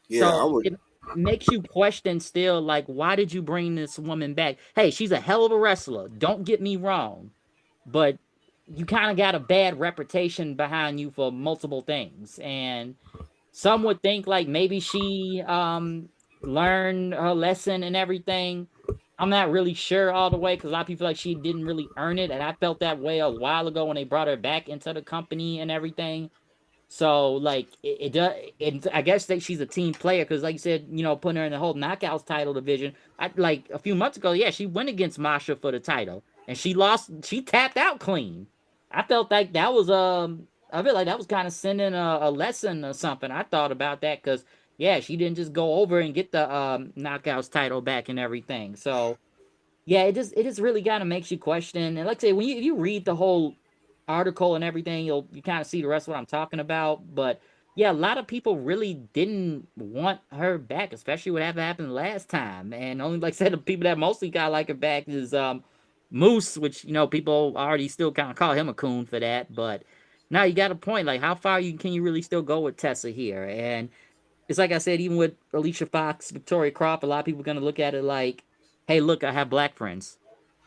Yeah, So I would. it makes you question still, like, why did you bring this woman back? Hey, she's a hell of a wrestler. Don't get me wrong, but you kind of got a bad reputation behind you for multiple things, and some would think like maybe she learned her lesson and everything. I'm not really sure all the way because a lot of people feel like she didn't really earn it, and I felt that way a while ago when they brought her back into the company and everything. So like it does. I guess that she's a team player because, like you said, putting her in the whole knockouts title division. I like a few months ago. Yeah, she went against Masha for the title, and she lost. She tapped out clean. I felt like that was I feel like that was kind of sending a lesson or something. I thought about that because yeah, she didn't just go over and get the knockouts title back and everything. So yeah, it just really kind of makes you question. And like I say, when if you read the whole article and everything, you kind of see the rest of what I'm talking about. But yeah, a lot of people really didn't want her back, especially what happened last time. And only like I said, the people that mostly got like her back is Moose, which people already still kind of call him a coon for that. But now you got a point. Like, how far you can you really still go with Tessa here? And it's like I said, even with Alicia Fox, Victoria Croft, a lot of people are gonna look at it like, "Hey, look, I have black friends,"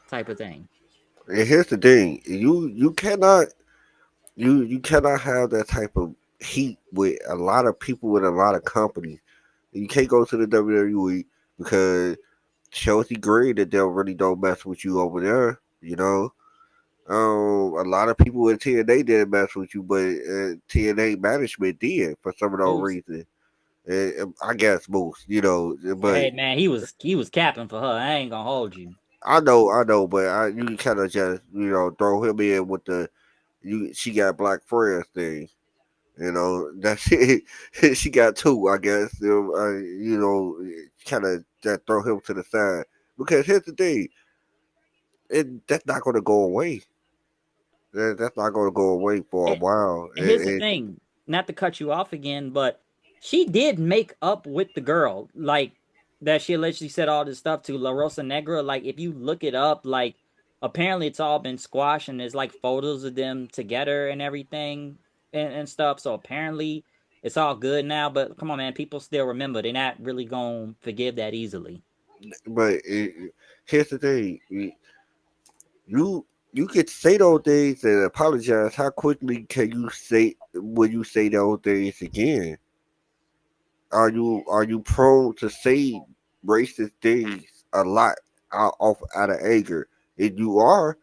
type of thing. And here's the thing: you cannot have that type of heat with a lot of people with a lot of companies. You can't go to the WWE because Chelsea Green that they really don't mess with you over there. A lot of people in TNA didn't mess with you, but TNA management did for some of those Moose, reasons. I guess most, but hey man, he was capping for her. I ain't gonna hold you. I know, but you kind of just throw him in with the she got black friends thing. That's it. She got two, I guess. Kind of just throw him to the side because here's the thing: that's not going to go away. That's not going to go away for a And, while. and here's the thing, not to cut you off again, but she did make up with the girl, like that she allegedly said all this stuff to La Rosa Negra. Like if you look it up, like apparently it's all been squashed and there's like photos of them together and everything and stuff. So apparently it's all good now. But come on, man, people still remember. They're not really gonna forgive that easily. But here's the thing: you you could say those things and apologize. How quickly can you say when you say those things again? Are you prone to say racist things a lot out of anger? If you are,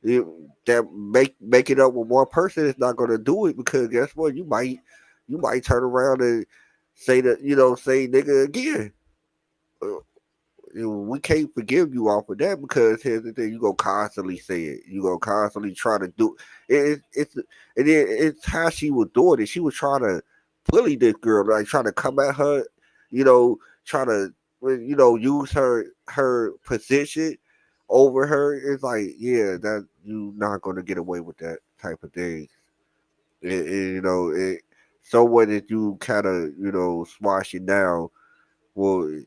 that make it up with one person is not going to do it because guess what? You might turn around and say that say nigga again. Uh, we can't forgive you off of that because here's the thing: you gonna constantly say it. You gonna constantly try to do it. And then it's how she was doing it. She was trying to bully this girl, like trying to come at her, trying to use her position over her. It's like, yeah, that you not gonna get away with that type of thing. So what if you kind of swash it down? Well,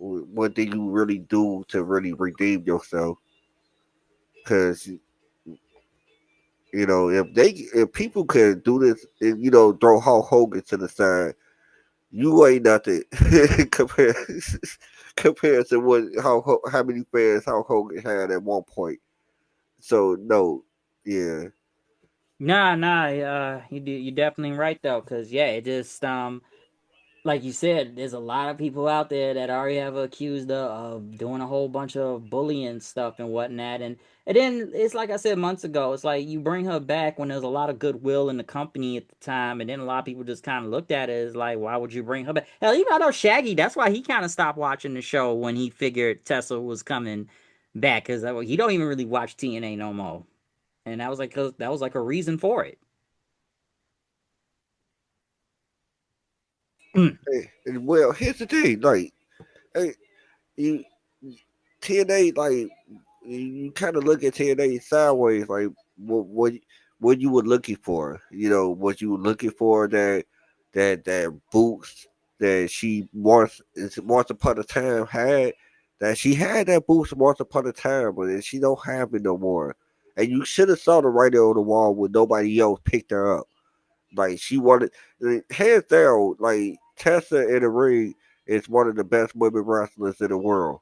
what do you really do to really redeem yourself? Because if people could do this, and, throw Hulk Hogan to the side, you ain't nothing compared compared to what how many fans Hulk Hogan had at one point. So no, yeah. Nah, you definitely right though, cause yeah, it just like you said, there's a lot of people out there that already have accused her of doing a whole bunch of bullying stuff and whatnot. And then it's like I said months ago, it's like you bring her back when there's a lot of goodwill in the company at the time, and then a lot of people just kind of looked at it as like, why would you bring her back? Hell, even I know Shaggy, that's why he kind of stopped watching the show when he figured Tessa was coming back, because he don't even really watch TNA no more. And that was like, 'cause that was like a reason for it. Well, here's the thing, like, hey, you TNA, like, you kind of look at TNA sideways, like what you were looking for. What you were looking for that boost that she once upon a time had. That she had that boost once upon a time, but she don't have it no more. And you should have saw the writing on the wall when nobody else picked her up. Like she wanted, hands down, like Tessa in the ring is one of the best women wrestlers in the world,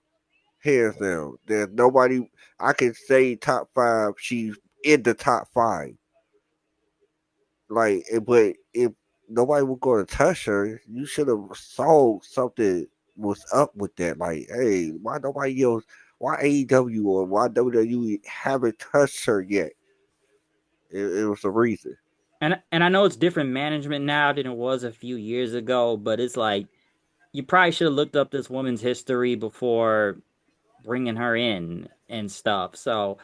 hands down. There's nobody I can say top five. She's in the top five. But if nobody was going to touch her, you should have saw something. was up with that. Like, hey, why nobody else? Why AEW or why WWE haven't touched her yet? It was a reason. And I know it's different management now than it was a few years ago, but it's like you probably should have looked up this woman's history before bringing her in and stuff. So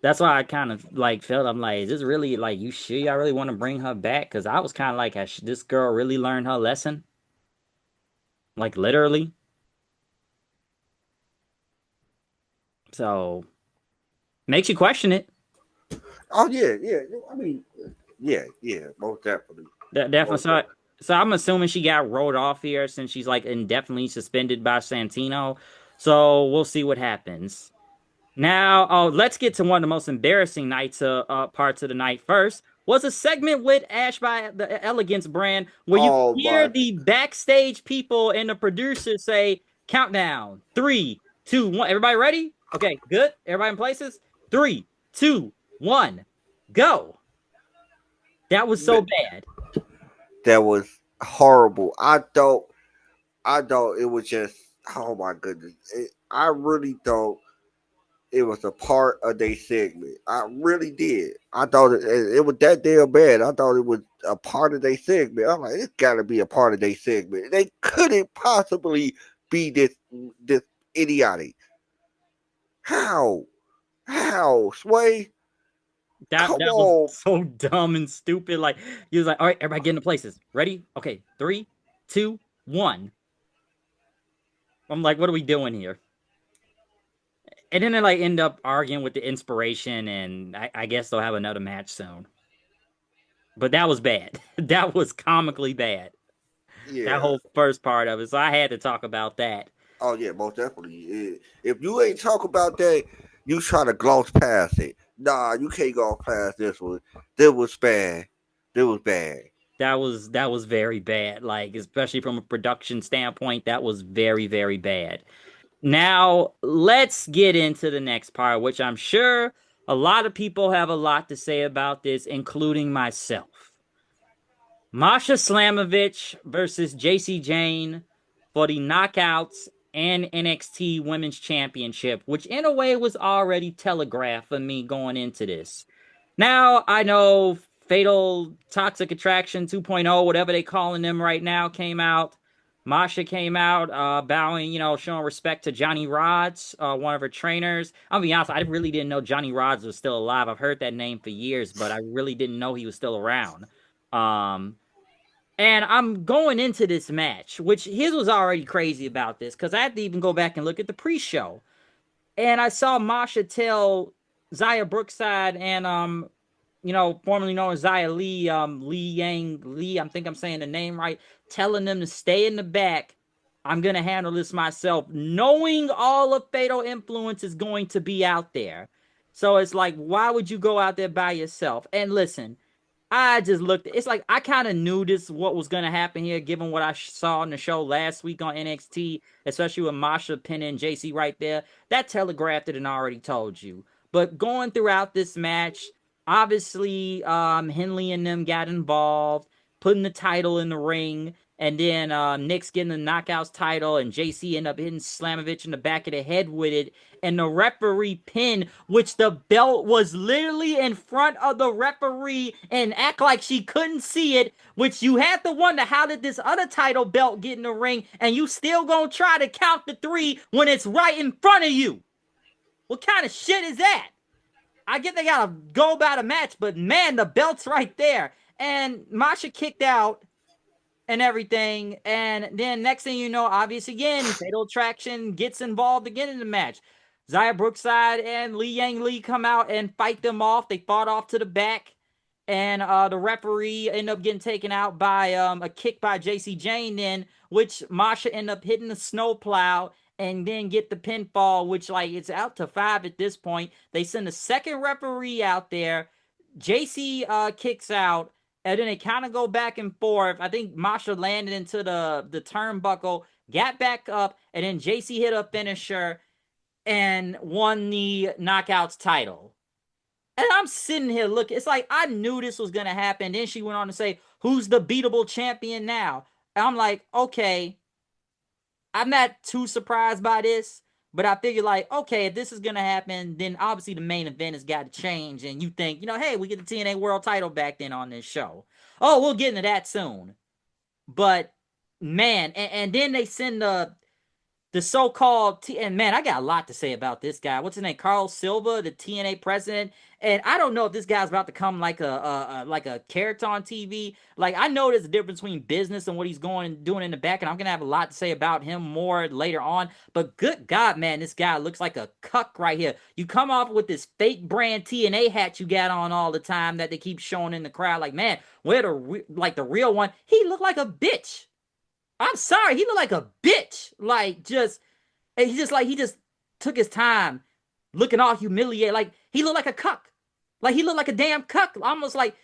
that's why I kind of like felt I'm like, is this really like you sure y'all really want to bring her back? Because I was kind of like, has this girl really learned her lesson? Like literally. So makes you question it. Oh yeah, yeah. I mean, yeah, yeah, most definitely, Definitely. most definitely. So I'm assuming she got rolled off here since she's like indefinitely suspended by Santino. So we'll see what happens. Now, oh, let's get to one of the most embarrassing nights, parts of the night first. Was a segment with Ash by the Elegance brand where you Oh hear my, the backstage people and the producers say, countdown, three, two, one. Everybody ready? Okay, good. Everybody in places? Three, two, one, go. That was so bad. that was horrible. I thought it was just, oh my goodness. I really thought it was a part of their segment. I really did. I thought it was that damn bad. I thought it was a part of their segment. I'm like, it's got to be a part of their segment. They couldn't possibly be this idiotic. How? How? Sway? That Come that was on. so dumb and stupid. Like he was like, all right, everybody get into places. Ready? Okay, three, two, one. I'm like, what are we doing here? And then they like end up arguing with the inspiration, and I guess they'll have another match soon. But that was bad. That was comically bad. That Yeah. whole first part of it. So I had to talk about that. Oh yeah, most definitely. If you ain't talk about that, you try to gloss past it. Nah, you can't go past this one. This was bad. This was bad. That was very bad. Like especially from a production standpoint, that was very very bad. Now, let's get into the next part, which I'm sure a lot of people have a lot to say about this, including myself. Masha Slamovich versus Jacy Jayne for the Knockouts and NXT Women's Championship, which in a way was already telegraphed for me going into this. Now, I know Fatal Toxic Attraction 2.0, whatever they calling them right now, came out. Masha came out, bowing, showing respect to Johnny Rods, one of her trainers. I'll be honest, I really didn't know Johnny Rods was still alive. I've heard that name for years, but I really didn't know he was still around. Um, and I'm going into this match, which his was already crazy about this, because I had to even go back and look at the pre-show. And I saw Masha tell Zaya Brookside and formerly known as Zaya Lee, Lee Yang Lee, I think I'm saying the name right, telling them to stay in the back. I'm gonna handle this myself, knowing all of Fatal Influence is going to be out there. So it's like, why would you go out there by yourself? And listen, I just looked. It's like I kind of knew this what was gonna happen here, given what I saw on the show last week on NXT, especially with Masha pinning Jacy right there. That telegraphed it and already told you. But going throughout this match, obviously, Henley and them got involved, putting the title in the ring, and then Nick's getting the Knockouts title, and Jacy ended up hitting Slamovich in the back of the head with it, and the referee pin, which the belt was literally in front of the referee and act like she couldn't see it, which you have to wonder how did this other title belt get in the ring and you still gonna try to count the three when it's right in front of you? What kind of shit is that? I get they gotta go about a match, but man, the belt's right there. And Masha kicked out and everything. And then next thing you know, obvious again, Fatal Attraction gets involved again in the match. Zaya Brookside and Lee Yang Lee come out and fight them off. They fought off to the back. And the referee ended up getting taken out by a kick by Jacy Jayne then, which Masha ended up hitting the snowplow and then get the pinfall, which like it's out to 5 at this point. They send a second referee out there. Jacy kicks out, and then they kind of go back and forth. I think Masha landed into the turnbuckle, got back up, and then Jacy hit a finisher and won the Knockouts title. And I'm sitting here looking. It's like I knew this was gonna happen. Then she went on to say, "Who's the beatable champion now?" And I'm like, okay, I'm not too surprised by this, but I figure like, okay, if this is gonna happen, then obviously the main event has got to change, and you think, hey, we get the TNA World Title back then on this show. Oh, we'll get into that soon. But man, and then they send the so-called and man, I got a lot to say about this guy. What's his name? Carl Silva, the TNA president. And I don't know if this guy's about to come like a character on TV. Like I know there's a difference between business and what he's going and doing in the back, and I'm gonna have a lot to say about him more later on. But good God, man, this guy looks like a cuck right here. You come off with this fake brand TNA hat you got on all the time that they keep showing in the crowd. Like man, where the real one? He looked like a bitch. I'm sorry, he looked like a bitch. Like he just took his time looking all humiliated. Like he looked like a cuck. Like he looked like a damn cuck. Almost like,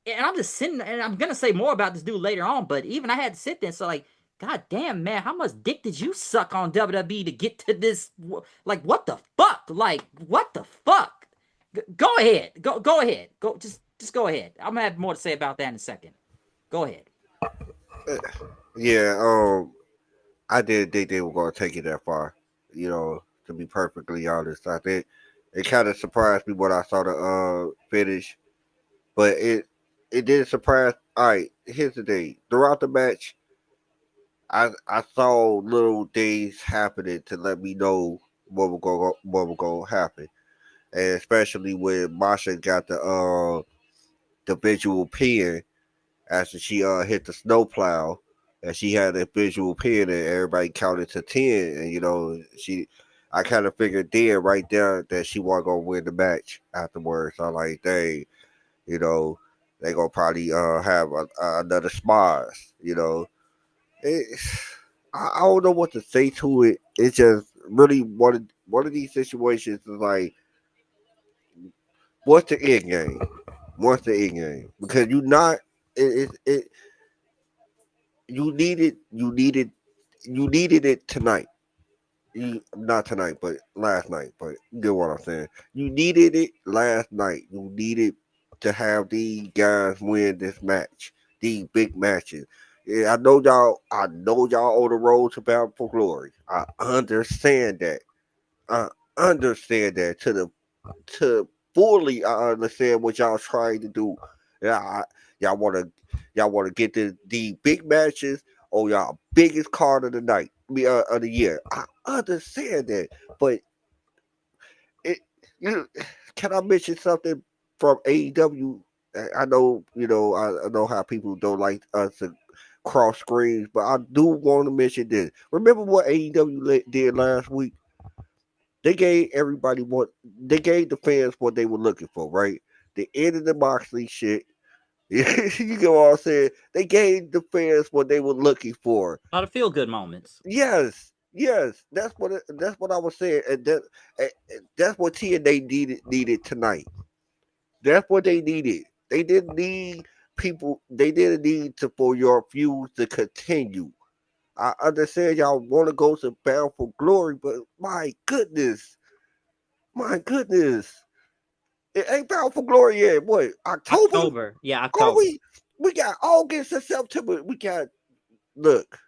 and I'm just sitting, and I'm gonna say more about this dude later on, but even I had to sit there. So like, god damn man, how much dick did you suck on WWE to get to this? Like what the fuck? Like what the fuck? Go ahead. Go ahead. Just go ahead. I'm gonna have more to say about that in a second. Go ahead. Yeah, I didn't think they were gonna take it that far. To be perfectly honest, I think it kind of surprised me when I saw the finish, but it did surprise. All right, here's the thing: throughout the match, I saw little things happening to let me know what was gonna happen, and especially when Masha got the visual pin after she hit the snowplow, and she had a visual pin, and everybody counted to 10, and I kind of figured then right there that she wasn't gonna win the match afterwards. So I'm like, dang, you know, they gonna probably have another spars, It, I don't know what to say to it. It's just really one of these situations is like, what's the end game? What's the end game? Because you not it you needed it tonight. Not tonight, but last night. But you get what I'm saying. You needed it last night. You needed to have these guys win this match, these big matches. Yeah, I know y'all. I know y'all on the road to Bound for Glory. I understand that. I understand that to fully. I understand what y'all trying to do. Yeah, y'all want to get the big matches on y'all biggest card of the night, of the year. I understand that, but it you can I mention something from AEW? I know I know how people don't like us to cross screens, but I do want to mention this. Remember what AEW did last week? They gave everybody what they gave the fans what they were looking for, right? The end of the Moxley shit. You get what I'm saying? They gave the fans what they were looking for. A lot of feel good moments. Yes, that's what I was saying, and that's what TNA needed tonight. That's what they needed. They didn't need people. They didn't need for your feuds to continue. I understand y'all want to go to Bound for Glory, but my goodness, it ain't Bound for Glory yet. What, October? October. Yeah, Girl, October. we got August and September. Look,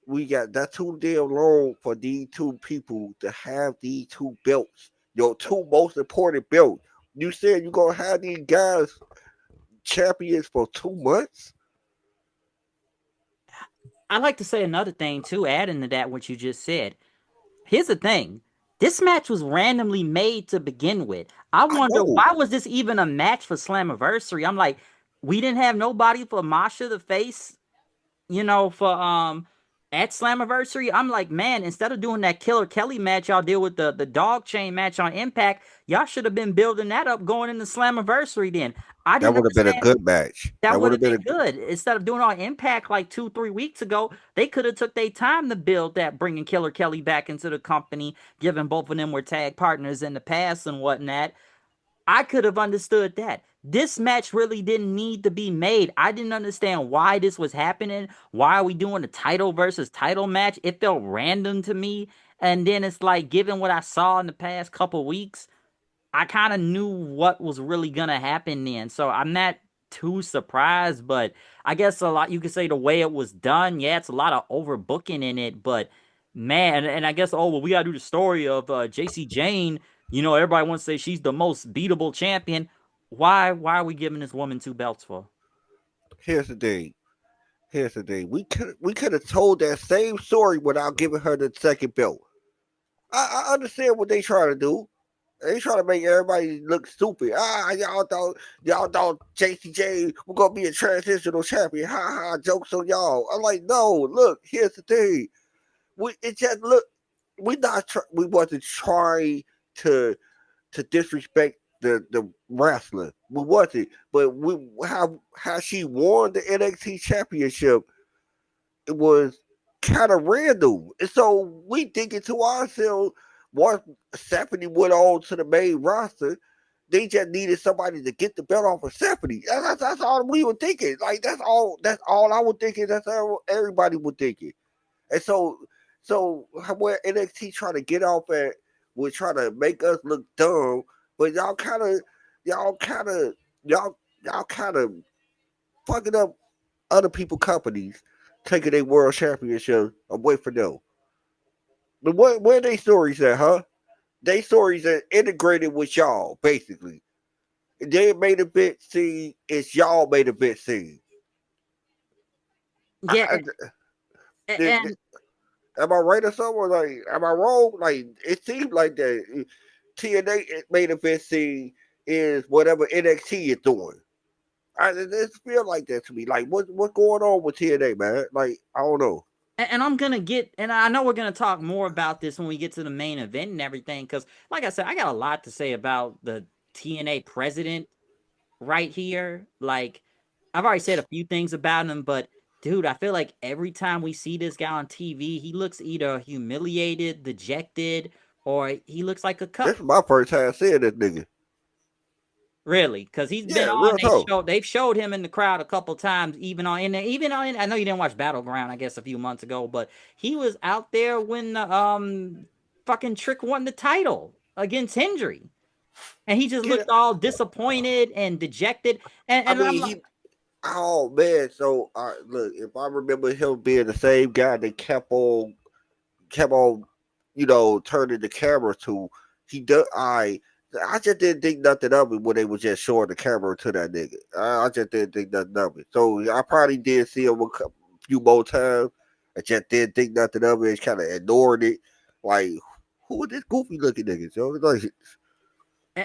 we got that's too damn long for these two people to have these two belts. Your two most important belts. You said you're gonna have these guys champions for 2 months? I'd like to say another thing too, adding to that what you just said. Here's the thing. This match was randomly made to begin with. I I wonder know. why was this even a match for Slammiversary? I'm like, we didn't have nobody for Masha to face, for at Slammiversary. I'm like, man, instead of doing that Killer Kelly match y'all did with the dog chain match on Impact, y'all should have been building that up going into Slammiversary then. I That didn't would have been a understand. good match. That That would would have have been a been good. Instead of doing on Impact like 2, 3 weeks ago, they could have took their time to build that, bringing Killer Kelly back into the company, given both of them were tag partners in the past and whatnot. I could have understood that. This match really didn't need to be made. I didn't understand why this was happening. Why are we doing a title versus title match? It felt random to me. And then it's like, given what I saw in the past couple weeks, I kind of knew what was really gonna happen then. So I'm not too surprised, but I guess a lot, you could say the way it was done, yeah, it's a lot of overbooking in it, but man, and I guess, oh, well, we gotta do the story of Jacy Jayne. You know, everybody wants to say she's the most beatable champion. Why are we giving this woman 2 belts for? Here's the thing. Here's the thing. We could have told that same story without giving her the second belt. I understand what they trying to do. They trying to make everybody look stupid. Y'all thought JCJ was gonna be a transitional champion. Ha ha! Jokes on y'all. I'm like, no. Look, here's the thing. It just look. We wasn't trying to disrespect the wrestler. We wasn't. But how she won the NXT championship, it was kind of random. And so we thinking to ourselves, once Stephanie went on to the main roster, they just needed somebody to get the belt off of Stephanie. That's all we were thinking. Like that's all I was thinking. That's all everybody was thinking. And so where NXT trying to get off at, we're trying to make us look dumb, but y'all kind of y'all kind of fucking up other people companies taking their world championship away from them. But where they stories at, huh? They stories are integrated with y'all, basically. They made a bit scene, it's y'all made a bit scene. Yeah, I, and am I right or something? Like, am I wrong? Like, it seemed like that TNA made a bit scene is whatever NXT is doing. It feel like that to me. Like, what's going on with TNA, man? Like, I don't know. and I'm gonna get, and I know we're gonna talk more about this when we get to the main event and everything, because like I said, I got a lot to say about the TNA president right here. Like, I've already said a few things about him, but dude, I feel like every time we see this guy on TV, he looks either humiliated, dejected, or he looks like a This cup. is my first time seeing this nigga. Really, because he's been Yeah, on. real talk. They've showed him in the crowd a couple times, even on. I know you didn't watch Battleground, I guess, a few months ago, but he was out there when the fucking Trick won the title against Hendry, and he just Get looked all disappointed and dejected. I And I'm mean, like, oh man. So, look, if I remember him being the same guy that kept on, turning the camera to, he does. I just didn't think nothing of it when they was just showing the camera to that nigga. I just didn't think nothing of it. So I probably did see him a few more times. I just didn't think nothing of it. Kind of ignored it. Like, who is this goofy looking nigga? So like,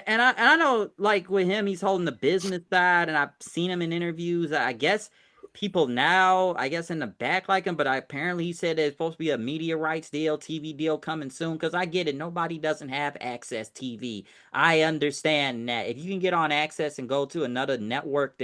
and I know, like, with him, he's holding the business side, and I've seen him in interviews. I guess people now, I guess, in the back like him, but apparently he said there's supposed to be a media rights deal, TV deal coming soon. Because I get it, nobody doesn't have Access TV. I understand that. If you can get on Access and go to another network,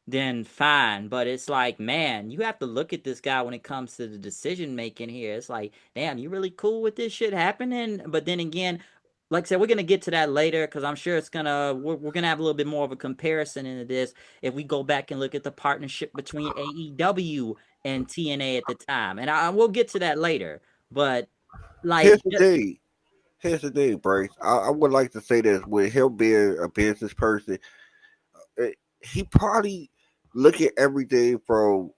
then fine. But it's like, man, you have to look at this guy when it comes to the decision making here. It's like, damn, you really cool with this shit happening? But then again, like I said, we're gonna get to that later, because I'm sure we're gonna have a little bit more of a comparison into this if we go back and look at the partnership between AEW and TNA at the time, and I will get to that later. But like, here's the thing. Here's the thing, Bryce. I would like to say this: with him being a business person, he probably look at everything from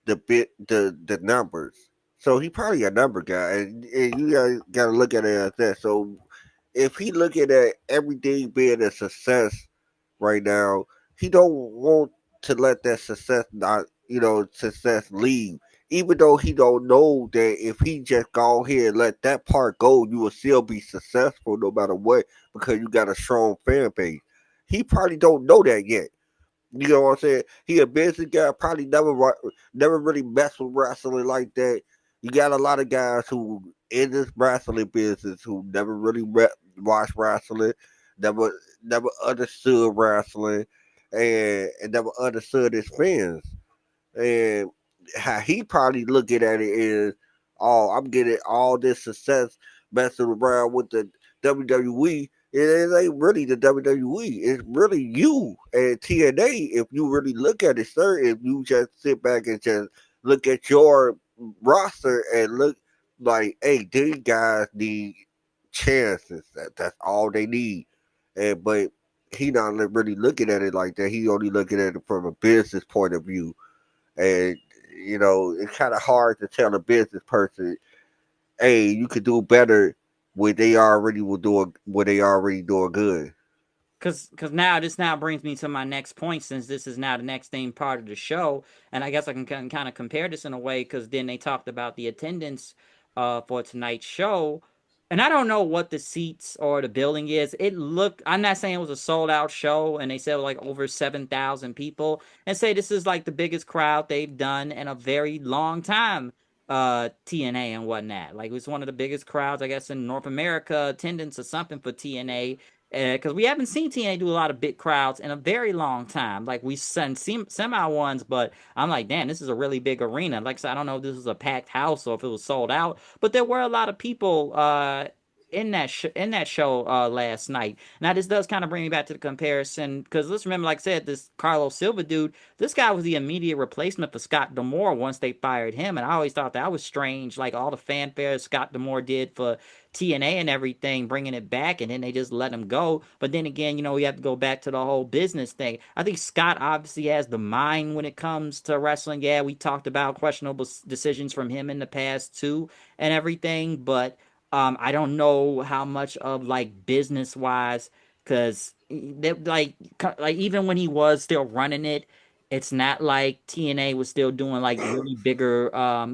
the numbers. So he probably a number guy, and you gotta look at it as that. So if he looking at everything being a success right now, he don't want to let that success not success leave. Even though he don't know that if he just go ahead and let that part go, you will still be successful no matter what because you got a strong fan base. He probably don't know that yet. You know what I'm saying? He a business guy, probably never really messed with wrestling like that. You got a lot of guys who in this wrestling business who never really watched wrestling, never understood wrestling, and never understood his fans. And how he probably looking at it is, oh, I'm getting all this success messing around with the WWE. It ain't really the WWE. It's really you and TNA. If you really look at it, sir, if you just sit back and just look at your roster and look like, hey, these guys need chances. That's all they need. But he not really looking at it like that. He only looking at it from a business point of view, and it's kind of hard to tell a business person, hey, you could do better when they already will do when they already doing good. Cause now this now brings me to my next point, since this is now the next thing part of the show, and I guess I can kind of compare this in a way, because then they talked about the attendance for tonight's show, and I don't know what the seats or the building is. It looked, I'm not saying it was a sold out show, and they said like over 7,000 people, and say this is like the biggest crowd they've done in a very long time. TNA and whatnot, like it was one of the biggest crowds, I guess, in North America, attendance or something for TNA, because we haven't seen TNA do a lot of big crowds in a very long time. Like we've seen semi ones, but I'm like, damn, this is a really big arena. Like I said, I don't know if this was a packed house or if it was sold out, but there were a lot of people in that show last night. Now this does kind of bring me back to the comparison, because let's remember, like I said, this Carlos Silva dude, this guy was the immediate replacement for Scott D'Amore once they fired him, and I always thought that was strange. Like all the fanfare Scott D'Amore did for TNA and everything, bringing it back, and then they just let him go. But then again, we have to go back to the whole business thing. I think Scott obviously has the mind when it comes to wrestling. Yeah, we talked about questionable decisions from him in the past too, and everything. But I don't know how much of like business wise, because like even when he was still running it, it's not like TNA was still doing like really bigger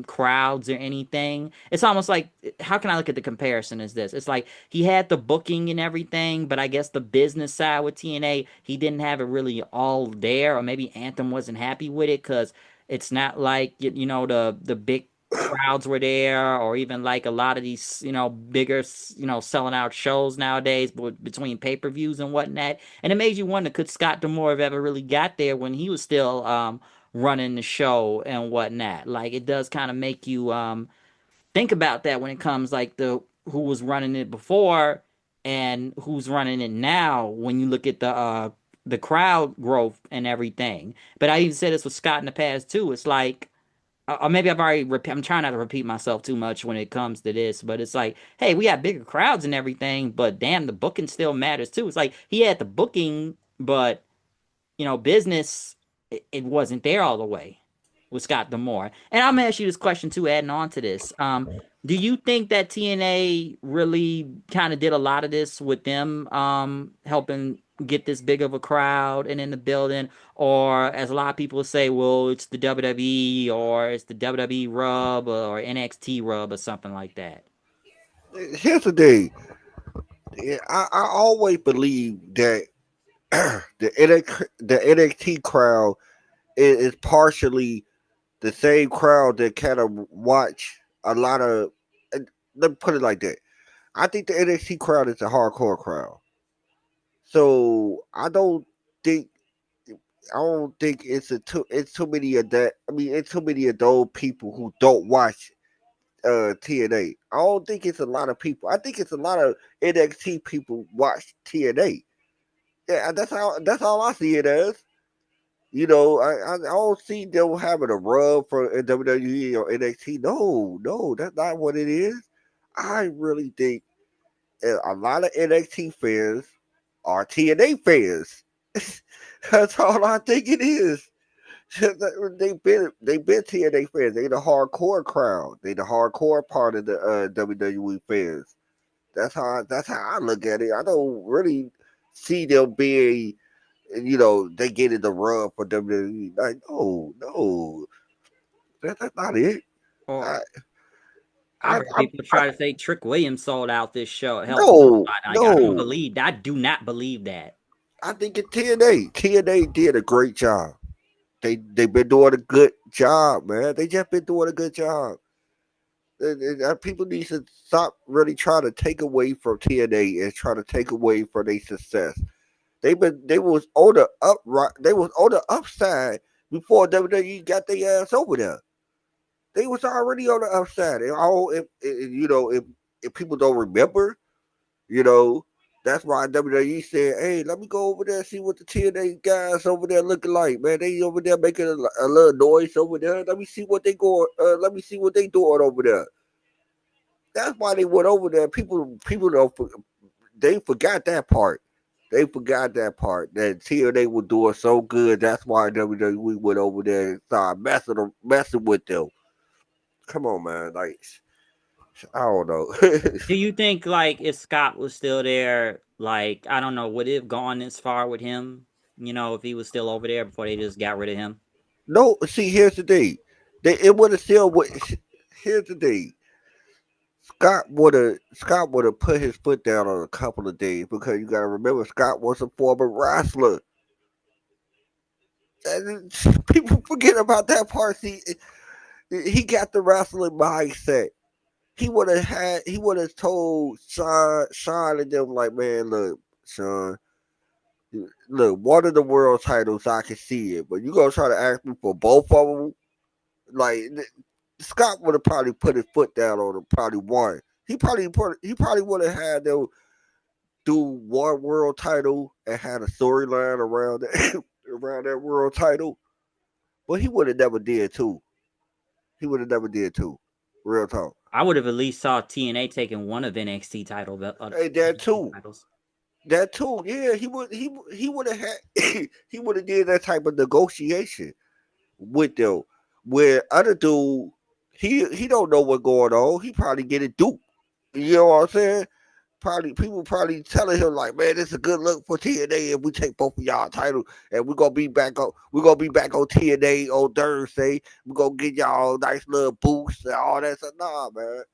crowds or anything. It's almost like, how can I look at the comparison as this? It's like he had the booking and everything, but I guess the business side with TNA, he didn't have it really all there, or maybe Anthem wasn't happy with it, because it's not like the big crowds were there, or even like a lot of these bigger selling out shows nowadays, but between pay-per-views and whatnot. And it made you wonder, could Scott D'Amore have ever really got there when he was still running the show and whatnot? Like it does kind of make you think about that when it comes like the who was running it before and who's running it now, when you look at the crowd growth and everything. But I even said this with Scott in the past too. It's like, or maybe I've already I'm trying not to repeat myself too much when it comes to this, but it's like, hey, we have bigger crowds and everything, but damn, the booking still matters too. It's like he had the booking, but business, it wasn't there all the way with Scott D'Amore. And I'm gonna ask you this question too, adding on to this. Do you think that TNA really kind of did a lot of this with them helping get this big of a crowd and in the building, or as a lot of people say, well, it's the WWE, or it's the WWE rub, or NXT rub, or something like that? Here's the thing. I always believe that the NXT crowd is partially the same crowd that kind of watch a lot of. Let me put it like that. I think the NXT crowd is a hardcore crowd. So think I don't think it's too many of that. I mean, it's too many of those people who don't watch TNA. I don't think it's a lot of people. I think it's a lot of NXT people watch TNA. Yeah, that's all I see it as. I don't see them having a rub for WWE or NXT. No, no, that's not what it is. I really think a lot of NXT fans are TNA fans. That's all I think it is. They've been TNA fans. They the hardcore crowd. They the hardcore part of the WWE fans. That's how I look at it. I don't really see them being, they getting the rub for WWE. Like, no, no, that's not it. Or I, I've I, heard I, people I try to say Trick Williams sold out this show, helped this no, spot. Like, no. I do not believe that. I think in TNA did a great job. They've been doing a good job, man. They just been doing a good job. People need to stop really trying to take away from TNA and trying to take away from their success. They was on the upright. They was on the upside before WWE got their ass over there. They was already on the upside. And all if people don't remember, you know, that's why WWE said, "Hey, let me go over there and see what the TNA guys over there looking like, man. They over there making a little noise over there. Let me see what they going. Let me see what they doing over there." That's why they went over there. People don't. They forgot that part. They forgot that part. That TNA was doing so good. That's why WWE went over there and started messing with them. Come on, man. Like, I don't know. Do you think, like, if Scott was still there, like, I don't know, would it have gone this far with him? You know, if he was still over there before they just got rid of him? No, see, here's the thing. It would have still. Here's the thing. Scott would have put his foot down on a couple of days because you got to remember Scott was a former wrestler. And people forget about that part. See, he got the wrestling mindset. He would have told Sean and them like, man, look, Sean, look, one of the world titles I can see it, but you gonna try to ask me for both of them? Like Scott would have probably put his foot down on him, probably won. He probably would have had them do one world title and had a storyline around that around that world title, but he would have never did too. He would have never did too. Real talk. I would have at least saw TNA taking one of NXT Hey, that too. titles. That too. Yeah, he would have had he would have did that type of negotiation with them. Where other dude, he don't know what's going on. He probably get it duped. You know what I'm saying? Probably people probably telling him like, man, it's a good look for TNA if we take both of y'all titles and we're gonna be back on TNA on Thursday. We're gonna get y'all a nice little boost and all that stuff. Nah, man.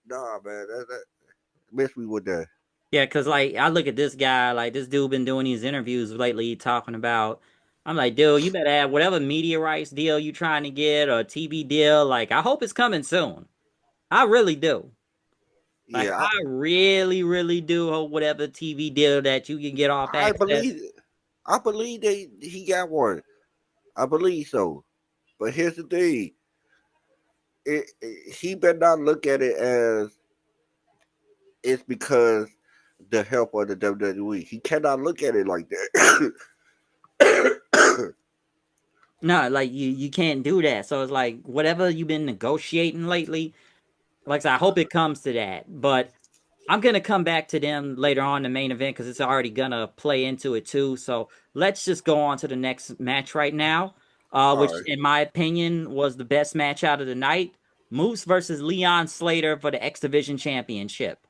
Nah, man. That miss me with that. Yeah, because, like, I look at this guy, like, this dude been doing these interviews lately talking about, I'm like, dude, you better have whatever media rights deal you trying to get or TV deal. Like, I hope it's coming soon. I really do. Like, Yeah, I really, really do hope whatever TV deal that you can get off I access. believe I believe he got one. I believe so. But here's the thing. He better not look at it as it's because the help of the WWE. He cannot look at it like that. No, like, you can't do that. So it's like, whatever you've been negotiating lately, like I said, I hope it comes to that. But I'm gonna come back to them later on in the main event because it's already gonna play into it too. So let's just go on to the next match right now, All which right. in my opinion was the best match out of the night. Moose versus Leon Slater for the X Division Championship.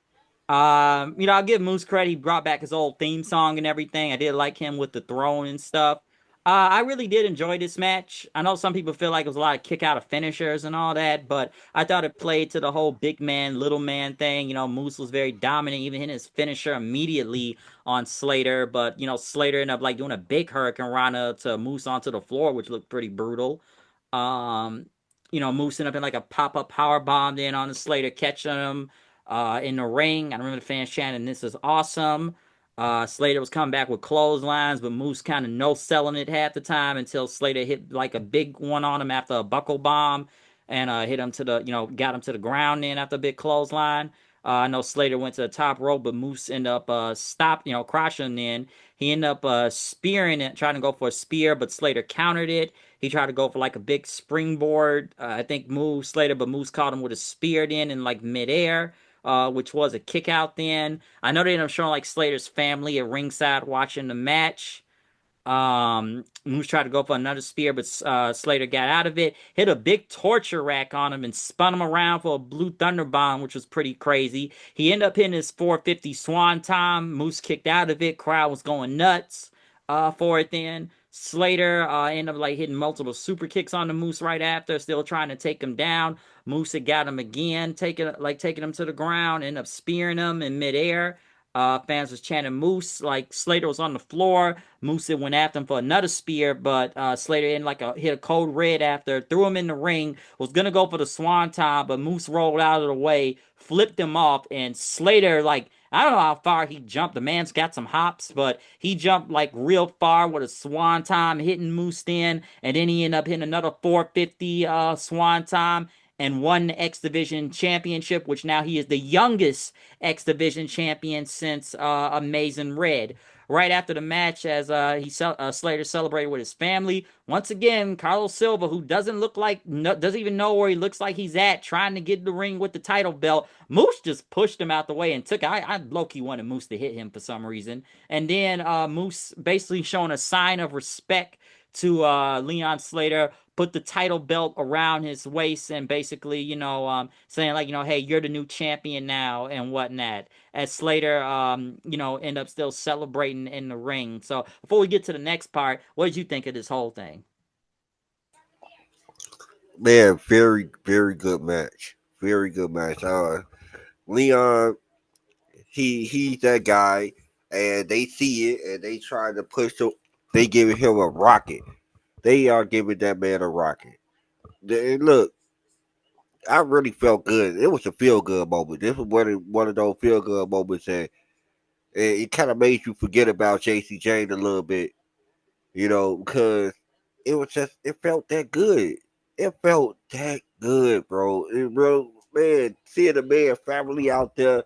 I'll give Moose credit. He brought back his old theme song and everything. I did like him with the throne and stuff. I really did enjoy this match. I know some people feel like it was a lot of kick out of finishers and all that, but I thought it played to the whole big man, little man thing. Moose was very dominant, even in his finisher immediately on Slater. But, Slater ended up like doing a big Hurricane Rana to Moose onto the floor, which looked pretty brutal. Um, Moose ended up in like a pop-up power bomb then on the Slater, catching him in the ring. I remember the fans chanting, "This is awesome." Slater was coming back with clotheslines, but Moose kind of no selling it half the time until Slater hit like a big one on him after a buckle bomb and hit him to got him to the ground then after a big clothesline. I know Slater went to the top rope, but Moose ended up crushing then. He ended up spearing it, trying to go for a spear, but Slater countered it. He tried to go for like a big springboard. I think Slater, but Moose caught him with a spear then in like midair, which was a kick out then. I know they ended up showing like Slater's family at ringside watching the match. Moose tried to go for another spear, but Slater got out of it. Hit a big torture rack on him and spun him around for a blue thunder bomb, which was pretty crazy. He ended up hitting his 450 swan time. Moose kicked out of it. Crowd was going nuts for it then. Slater ended up like hitting multiple super kicks on the Moose right after, still trying to take him down. Moose had got him again, taking him to the ground, ended up spearing him in midair. Fans was chanting Moose, like Slater was on the floor. Moose went after him for another spear, but Slater hit a code red after, threw him in the ring, was gonna go for the swanton, but Moose rolled out of the way, flipped him off, and Slater, like, I don't know how far he jumped. The man's got some hops, but he jumped like real far with a swanton, hitting Moose then, and then he ended up hitting another 450 swanton and won the X Division Championship, which now he is the youngest X Division champion since Amazing Red. right after the match as Slater celebrated with his family. Once again, Carlos Silva, who doesn't look like, doesn't even know where he looks like he's at, trying to get in the ring with the title belt. Moose just pushed him out the way and took. I low-key wanted Moose to hit him for some reason, and then Moose basically showing a sign of respect to Leon Slater, put the title belt around his waist and basically, saying like, hey, you're the new champion now and whatnot. As Slater, end up still celebrating in the ring. So before we get to the next part, what did you think of this whole thing? Man, very, very good match. Very good match. Leon, he's that guy, and they see it, and they try to push him. They giving him a rocket. They are giving that man a rocket. And look, I really felt good. It was a feel good moment. This was one of those feel good moments that it kind of made you forget about Jacy Jayne a little bit, because it felt that good. It felt that good, bro. Man, seeing the man family out there,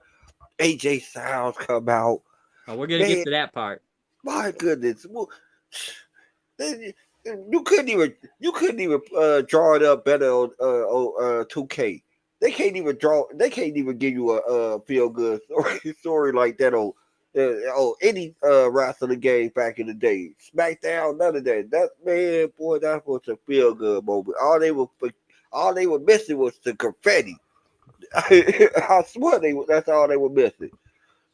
AJ Styles come out, Oh, we're gonna get man, to that part. my goodness. Well, you couldn't even draw it up better on 2K. They can't even give you a feel good story like that on any wrestling game back in the day. SmackDown, none of that. That man, boy, that was a feel good moment. All they were missing was the confetti. I swear that's all they were missing.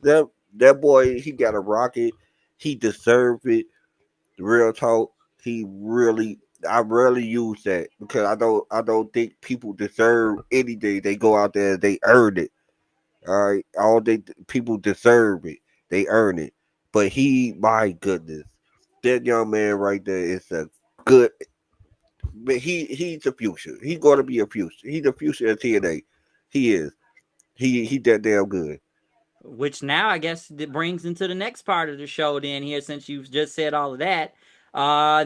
That that boy, he got a rocket. He deserved it. Real talk. He really, I rarely use that because I don't think people deserve anything. They go out there, they earn it. All right, all they people deserve it. They earn it. But my goodness, that young man right there is a good. But he's the future. He's going to be a future. He's the future of TNA. He is. He that damn good. Which now I guess it brings into the next part of the show then here since you've just said all of that.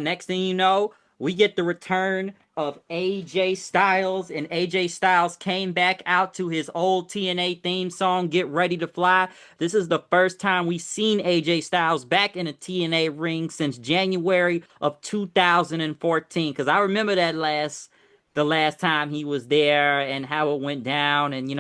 Next thing you know, we get the return of AJ Styles, and AJ Styles came back out to his old TNA theme song, Get Ready to Fly. This is the first time we've seen AJ Styles back in a TNA ring since January of 2014. Because I remember the last time he was there and how it went down, and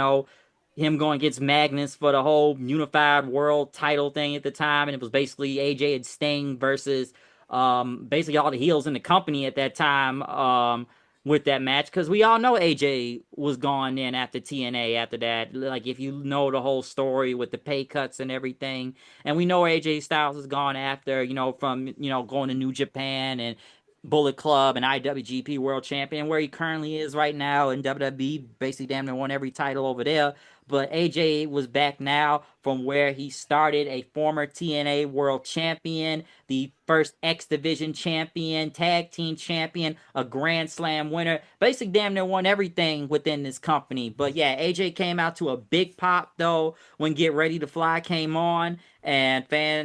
him going against Magnus for the whole unified world title thing at the time, and it was basically AJ and Sting versus basically all the heels in the company at that time with that match, because we all know AJ was gone in after TNA after that. Like, if you know the whole story with the pay cuts and everything, and we know AJ Styles is gone after, from going to New Japan and Bullet Club and IWGP World Champion, where he currently is right now in WWE, basically damn near won every title over there. But AJ was back now from where he started, a former TNA World Champion, the first X Division Champion, Tag Team Champion, a Grand Slam winner. Basically, damn near won everything within this company. But yeah, AJ came out to a big pop though when Get Ready to Fly came on, and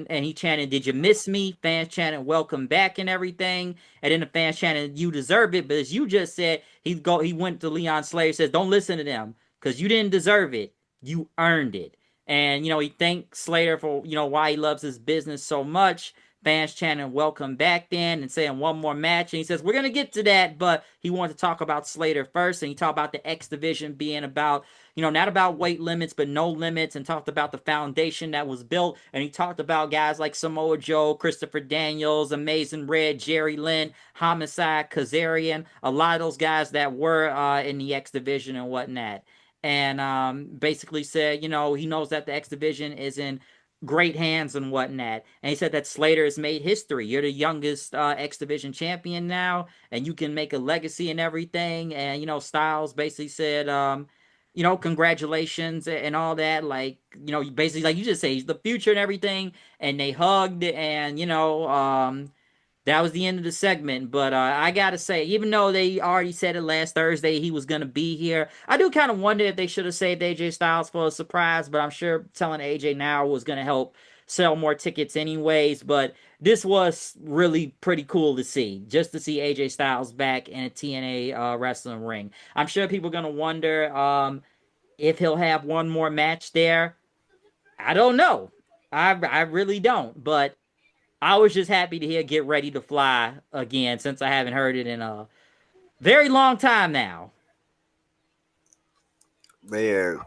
he chanted, "Did you miss me?" Fans chanted, "Welcome back," and everything. And then the fans chanted, "You deserve it." But as you just said, he went to Leon Slater, says, "Don't listen to them, because you didn't deserve it. You earned it." And, he thanked Slater for, why he loves his business so much. Fans chanting "Welcome back" then and saying one more match. And he says, we're going to get to that, but he wanted to talk about Slater first. And he talked about the X Division being about, not about weight limits, but no limits, and talked about the foundation that was built. And he talked about guys like Samoa Joe, Christopher Daniels, Amazing Red, Jerry Lynn, Homicide, Kazarian, a lot of those guys that were in the X Division and whatnot. And basically said, he knows that the X Division is in great hands and whatnot. And he said that Slater has made history. You're the youngest X Division champion now, and you can make a legacy and everything. And, Styles basically said, congratulations and all that. Like, basically, like you just say, he's the future and everything. And they hugged, and, that was the end of the segment. But I gotta say, even though they already said it last Thursday he was gonna be here, I do kind of wonder if they should have saved AJ Styles for a surprise. But I'm sure telling AJ now was gonna help sell more tickets anyways. But this was really pretty cool to see, just to see AJ Styles back in a TNA wrestling ring. I'm sure people are gonna wonder if he'll have one more match there. I don't know. I really don't. But I was just happy to hear "Get Ready to Fly" again, since I haven't heard it in a very long time now. Man,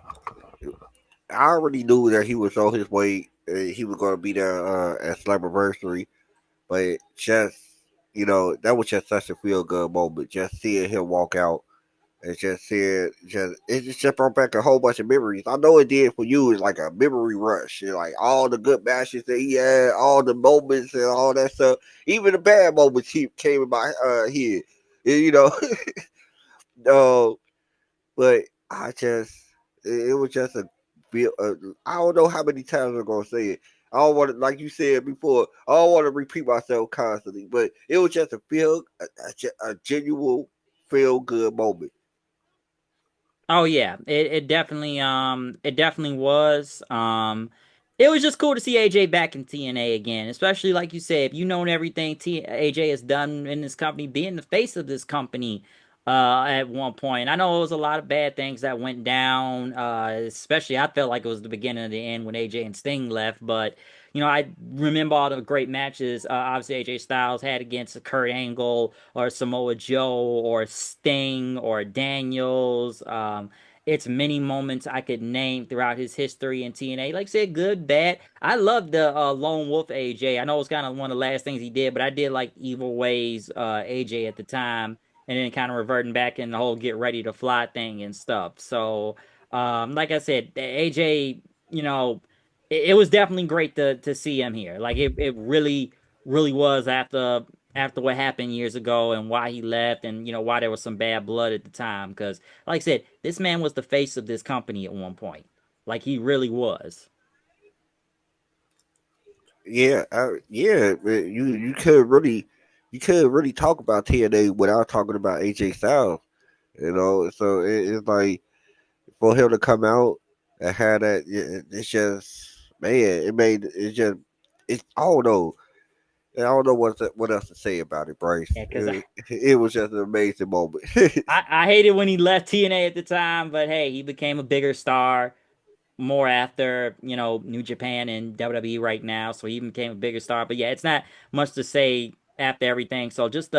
I already knew that he was on his way. He was going to be there at Slammiversary, but just that was just such a feel good moment. Just seeing him walk out and just seeing just brought back a whole bunch of memories. I know it did for you. It's like a memory rush. And like all the good matches that he had, all the moments and all that stuff. Even the bad moments he came in my head. You know, no, but it was just a feel. I don't know how many times I'm gonna say it. I don't want to, like you said before. I don't want to repeat myself constantly, but it was just a genuine feel good moment. Oh yeah, it definitely was. It was just cool to see AJ back in TNA again, especially like you said, if you known everything AJ has done in this company, being the face of this company at one point. I know it was a lot of bad things that went down, especially I felt like it was the beginning of the end when AJ and Sting left, but I remember all the great matches obviously AJ Styles had against Kurt Angle or Samoa Joe or Sting or Daniels. It's many moments I could name throughout his history in TNA. Like I said, good, bad. I love the Lone Wolf AJ. I know it's kind of one of the last things he did, but I did like Evil Ways AJ at the time, and then kind of reverting back in the whole get ready to fly thing and stuff. So, like I said, AJ, you know, it was definitely great to see him here. Like it really was after what happened years ago and why he left and why there was some bad blood at the time because like I said this man was the face of this company at one point, like he really was. Yeah, yeah. You could really talk about TNA without talking about AJ Styles. So it's like for him to come out and have that. It's just man. It made it just. I don't know. I don't know what else to say about it, Bryce. Yeah, because It was just an amazing moment. I hated when he left TNA at the time, but hey, he became a bigger star more after New Japan and WWE right now, so he became a bigger star. But yeah, it's not much to say after everything. So just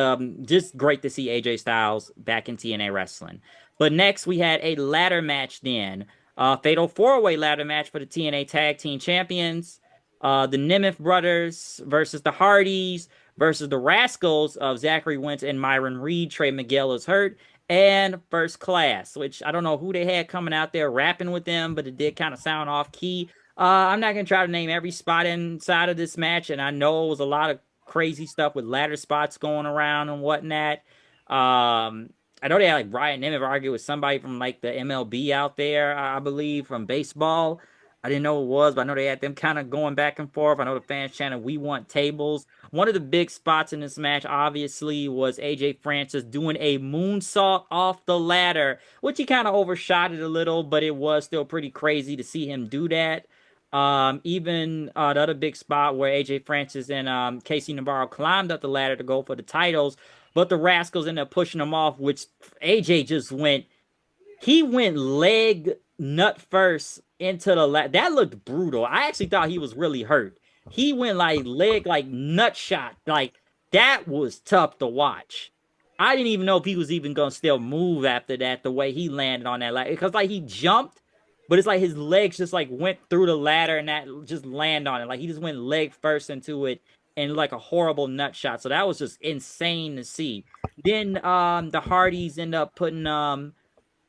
great to see AJ Styles back in TNA wrestling. But next we had a ladder match then, fatal four-way ladder match for the TNA Tag Team Champions. The Nemeth brothers versus the Hardys versus the Rascals of Zachary Wentz and Myron Reed. Trey Miguel is hurt and First Class, which I don't know who they had coming out there rapping with them, but it did kind of sound off key. I'm not gonna try to name every spot inside of this match, and I know it was a lot of crazy stuff with ladder spots going around and whatnot. I know they had like Brian Nemeth argue with somebody from like the MLB out there, I believe, from baseball. I didn't know who it was, but I know they had them kind of going back and forth. I know the fans chanted, "We want tables." One of the big spots in this match, obviously, was AJ Francis doing a moonsault off the ladder, which he kind of overshot it a little, but it was still pretty crazy to see him do that. Even the other big spot where AJ Francis and Casey Navarro climbed up the ladder to go for the titles, but the Rascals ended up pushing them off, which AJ just went he went leg nut first into the that looked brutal. I actually thought he was really hurt. He went like leg like nut shot. Like that was tough to watch. I didn't even know if he was even gonna still move after that. The way he landed on that ladder, because like he jumped, but it's like his legs just like went through the ladder and that just land on it. Like he just went leg first into it and like a horrible nut shot. So that was just insane to see. Then the Hardys end up putting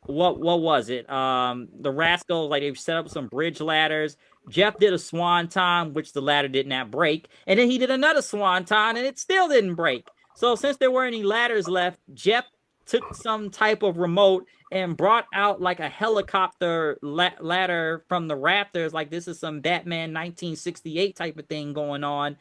what was it? The Rascals, like they set up some bridge ladders. Jeff did a swanton, which the ladder did not break, and then he did another swanton, and it still didn't break. So since there weren't any ladders left, Jeff took some type of remote and brought out like a helicopter ladder from the Raptors, like this is some Batman 1968 type of thing going on,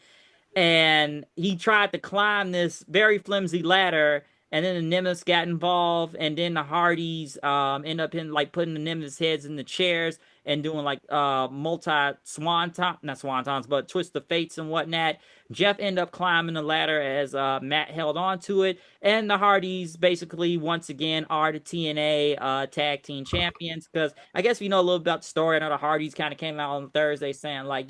and he tried to climb this very flimsy ladder, and then the Nemeths got involved, and then the Hardys end up in like putting the Nemeths heads in the chairs, and doing like multi swanton, not swantons, but twist of fates and whatnot. Jeff ended up climbing the ladder as Matt held on to it, and the Hardys basically once again are the TNA tag team champions. Because I guess if you know a little about the story, I know the Hardys kind of came out on Thursday saying like,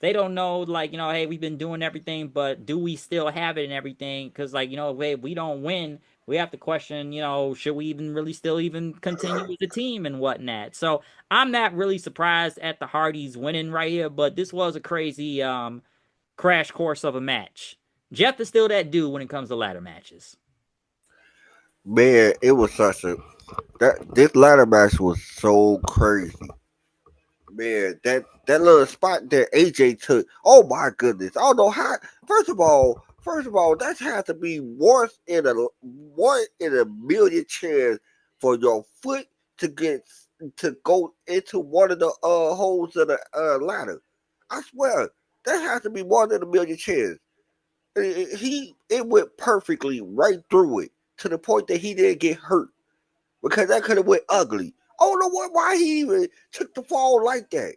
they don't know, like, hey, we've been doing everything, but do we still have it and everything? Because like, if we don't win, we have to question, should we even really still even continue as a team and whatnot. So I'm not really surprised at the Hardys winning right here, but this was a crazy crash course of a match. Jeff is still that dude when it comes to ladder matches. Man, it was such a this ladder match was so crazy. Man, that little spot that AJ took. Oh my goodness! I don't know how. First of all, that has to be one in a million chance for your foot to go into one of the holes of the ladder. I swear that has to be one in a million chance. It went perfectly right through it to the point that he didn't get hurt because that could have went ugly. I don't know why he even took the fall like that.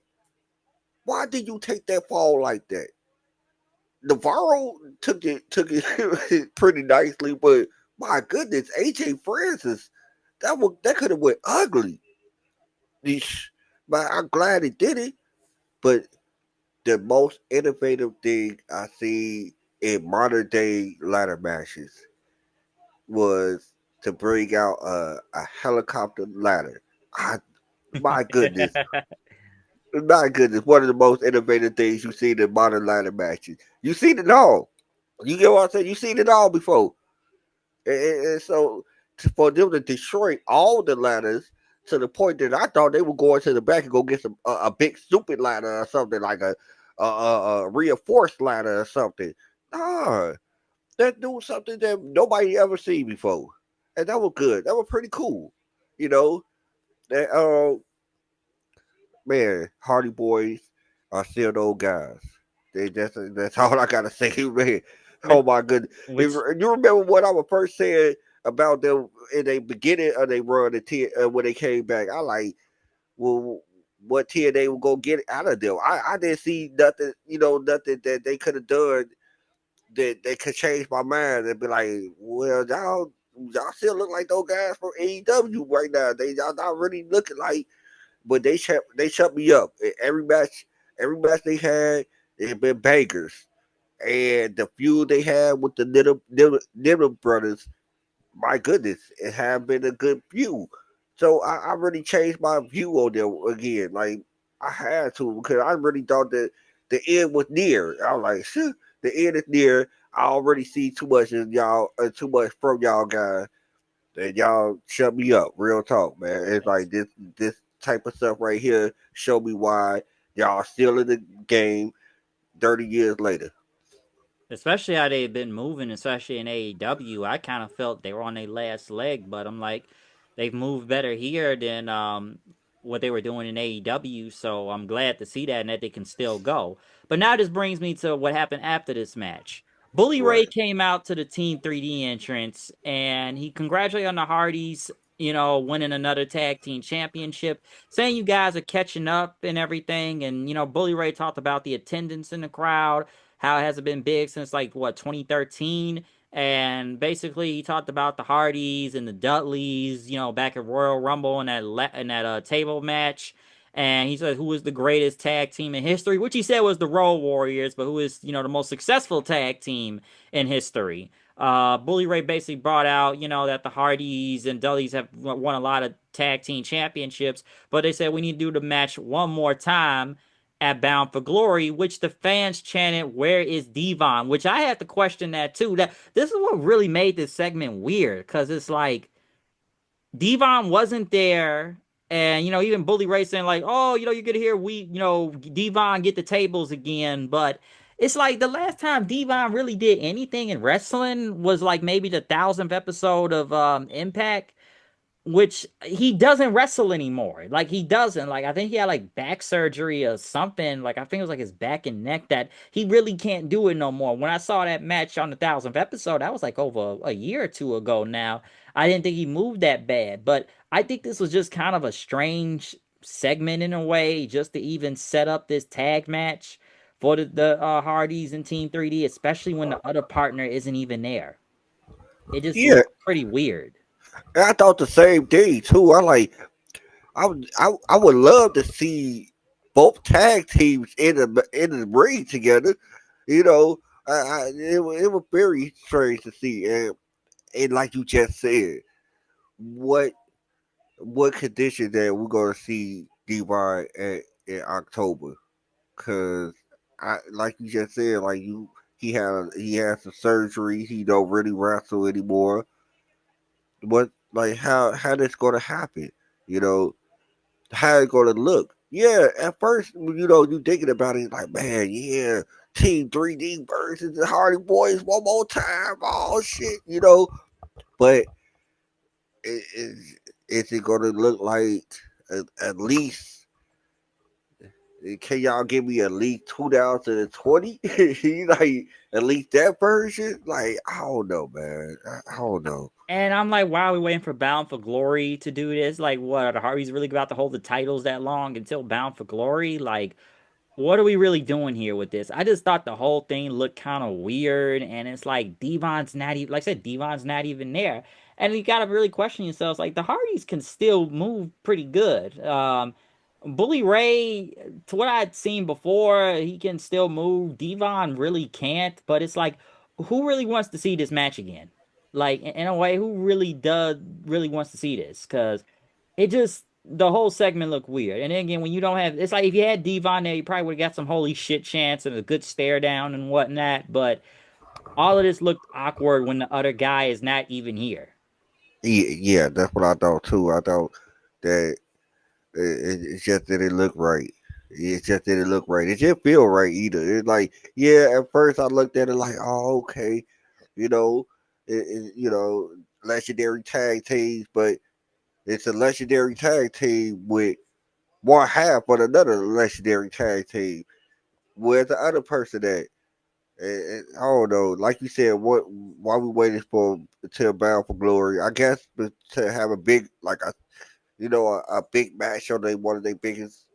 Why did you take that fall like that? Navarro took it pretty nicely, but my goodness, AJ Francis, that could have went ugly. But I'm glad it did it. But the most innovative thing I see in modern day ladder matches was to bring out a helicopter ladder. I, my goodness, my goodness, one of the most innovative things you've seen in modern ladder matches. You've seen it all. You get what I'm saying? You've seen it all before. And so for them to destroy all the ladders to the point that I thought they were going to the back and go get a big stupid ladder or something like a reinforced ladder or something. Nah, they're doing something that nobody ever seen before, and that was good. That was pretty cool. You know, that man, Hardy Boys are still those guys. That's all I gotta say, man. which Oh my goodness! If which you remember what I was first saying about them in the beginning of they run when they came back, I like, well, what TNA will go get out of them. I didn't see nothing, nothing that they could have done that they could change my mind and be like, well, y'all still look like those guys from AEW right now. Y'all not really looking like, but they shut me up. Every match they had, it had been bangers. And the feud they had with the little brothers, my goodness, it had been a good feud. So I really changed my view on them again. Like I had to because I really thought that the end was near. I was like, "Shit, the end is near. I already see too much in y'all, too much from y'all guys, and y'all shut me up. Real talk, man. It's like this type of stuff right here. Show me why y'all still in the game 30 years later. especially how they've been moving, especially in AEW, I kind of felt they were on their last leg, but I'm like, they've moved better here than what they were doing in AEW, so I'm glad to see that and that they can still go. But now this brings me to what happened after this match. Bully Ray Right. came out to the Team 3D entrance and he congratulated on the Hardys, winning another tag team championship, saying you guys are catching up and everything. And, Bully Ray talked about the attendance in the crowd, how it hasn't been big since like what 2013. And basically, he talked about the Hardys and the Dudleys, back at Royal Rumble in that table match. And he said who was the greatest tag team in history, which he said was the Road Warriors, but who is the most successful tag team in history. Bully Ray basically brought out that the Hardys and Dudleys have won a lot of tag team championships, but they said we need to do the match one more time at Bound for Glory, which the fans chanted, "Where is Devon?" Which I had to question that too. That this is what really made this segment weird, because it's like Devon wasn't there, and even Bully Ray saying like, "Oh, you're gonna hear Devon get the tables again," but it's like the last time Devon really did anything in wrestling was like maybe the 1000th episode of Impact, which he doesn't wrestle anymore. Like he doesn't. Like I think he had like back surgery or something. Like I think it was like his back and neck that he really can't do it no more. When I saw that match on the 1000th episode, that was like over a year or two ago now. I didn't think he moved that bad, but I think this was just kind of a strange segment in a way just to even set up this tag match for the Hardys and Team 3D, especially when the other partner isn't even there. It just Yeah, looks pretty weird. and I thought the same thing too. I would love to see both tag teams in the ring together. You know, it was very strange to see, and like you just said, what what condition that we're gonna see Divine in October? Because I like you just said, like he has some surgery. He don't really wrestle anymore. What like how that's gonna happen? You know, how it gonna look? Yeah, at first, you thinking about it like, man, yeah, Team 3D versus the Hardy Boys one more time. Oh shit, but is it gonna look like at least? Can y'all give me at least 2020? Like at least that version? Like I don't know, man. I don't know. And I'm like, why are we waiting for Bound for Glory to do this? Like, what are the Hardys really about to hold the titles that long until Bound for Glory? Like, what are we really doing here with this? I just thought the whole thing looked kind of weird, and it's like Devon's not even, like I said, Devon's not even there, and you gotta really question yourselves. Like the Hardys can still move pretty good. Bully Ray, to what I'd seen before, he can still move. Devon really can't, but it's like, who really wants to see this match again? Like in a way, who really wants to see this? Because it just the whole segment looked weird. And then again, when you don't have, it's like if you had Devon there, you probably would have got some holy shit chance and a good stare down and whatnot. But all of this looked awkward when the other guy is not even here. Yeah, that's what I thought too. I thought that it's just that it looked right. It's just that it looked right. It didn't feel right either. It's like, yeah, at first I looked at it like, oh, okay, you know, legendary tag teams, but it's a legendary tag team with one half of another legendary tag team. Where's the other person at? I don't know. Like you said, what? Why we waiting for till Bound for Glory? I guess to have a big a big match on one of their biggest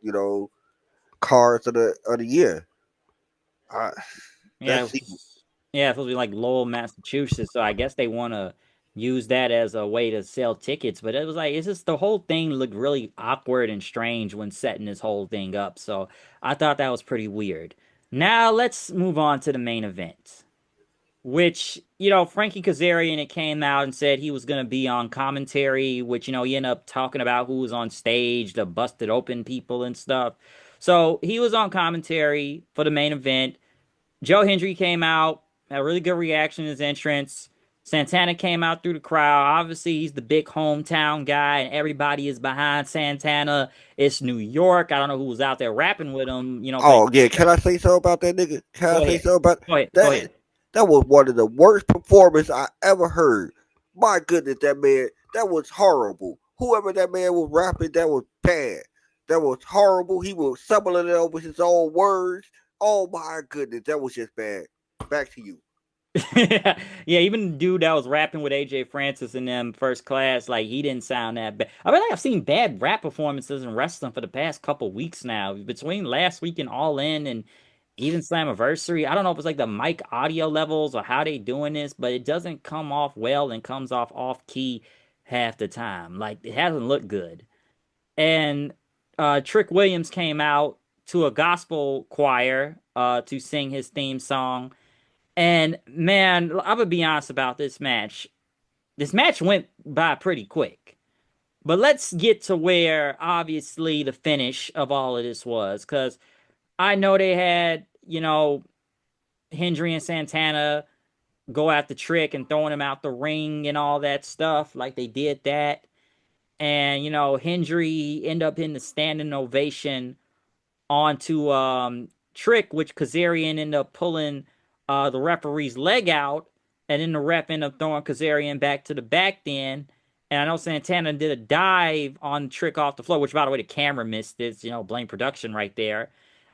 cards of the year. Uh, Yeah, let's see. yeah, it's supposed to be like Lowell, Massachusetts. So I guess they want to use that as a way to sell tickets. But it was like, it's just the whole thing looked really awkward and strange when setting this whole thing up. So I thought that was pretty weird. Now let's move on to the main event, which, Frankie Kazarian, it came out and said he was going to be on commentary, which, he ended up talking about who was on stage, the busted open people and stuff. So he was on commentary for the main event. Joe Hendry came out, had a really good reaction to his entrance. Santana came out through the crowd. Obviously, he's the big hometown guy, and everybody is behind Santana. It's New York. I don't know who was out there rapping with him, but Oh yeah, can I say something about that nigga? Can I go say ahead. something about Go ahead. Go that? ahead. That was one of the worst performances I ever heard. My goodness, that was horrible. Whoever that man was rapping, that was bad. That was horrible. He was stumbling over his own words. Oh my goodness, that was just bad. Back to you. Yeah, even the dude that was rapping with AJ Francis in them first class, like he didn't sound that bad. I mean, like, I've seen bad rap performances in wrestling for the past couple weeks now. Between last week and All In and even Slammiversary, I don't know if it's like the mic audio levels or how they doing this, but it doesn't come off well and comes off key half the time. Like it hasn't looked good. And Trick Williams came out to a gospel choir to sing his theme song, and man, I'm gonna be honest about this match. This match went by pretty quick. But let's get to where obviously the finish of all of this was. Because I know they had, Hendry and Santana go after Trick and throwing him out the ring and all that stuff. Like they did that. And, Hendry end up in the standing ovation onto Trick, which Kazarian ended up pulling the referee's leg out, and then the ref ended up throwing Kazarian back to the back then. And I know Santana did a dive on Trick off the floor, which, by the way, the camera missed this, blame production right there.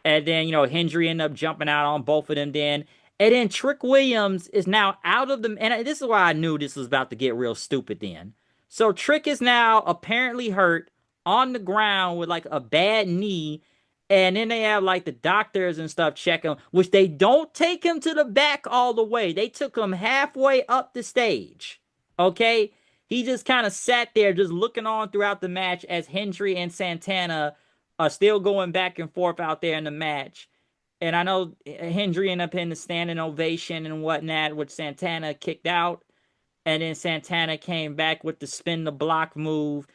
And then, Hendry ended up jumping out on both of them then. And then Trick Williams is now out of the... And this is why I knew this was about to get real stupid then. So Trick is now apparently hurt on the ground with like a bad knee. And then they have like the doctors and stuff check him, which they don't take him to the back all the way. They took him halfway up the stage. Okay? He just kind of sat there just looking on throughout the match as Hendry and Santana are still going back and forth out there in the match. And I know Hendry ended up in the standing ovation and whatnot, which Santana kicked out. And then Santana came back with the spin the block move.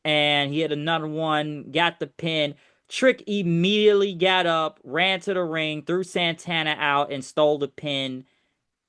And he had another one, got the pin. Trick immediately got up, ran to the ring, threw Santana out, and stole the pin.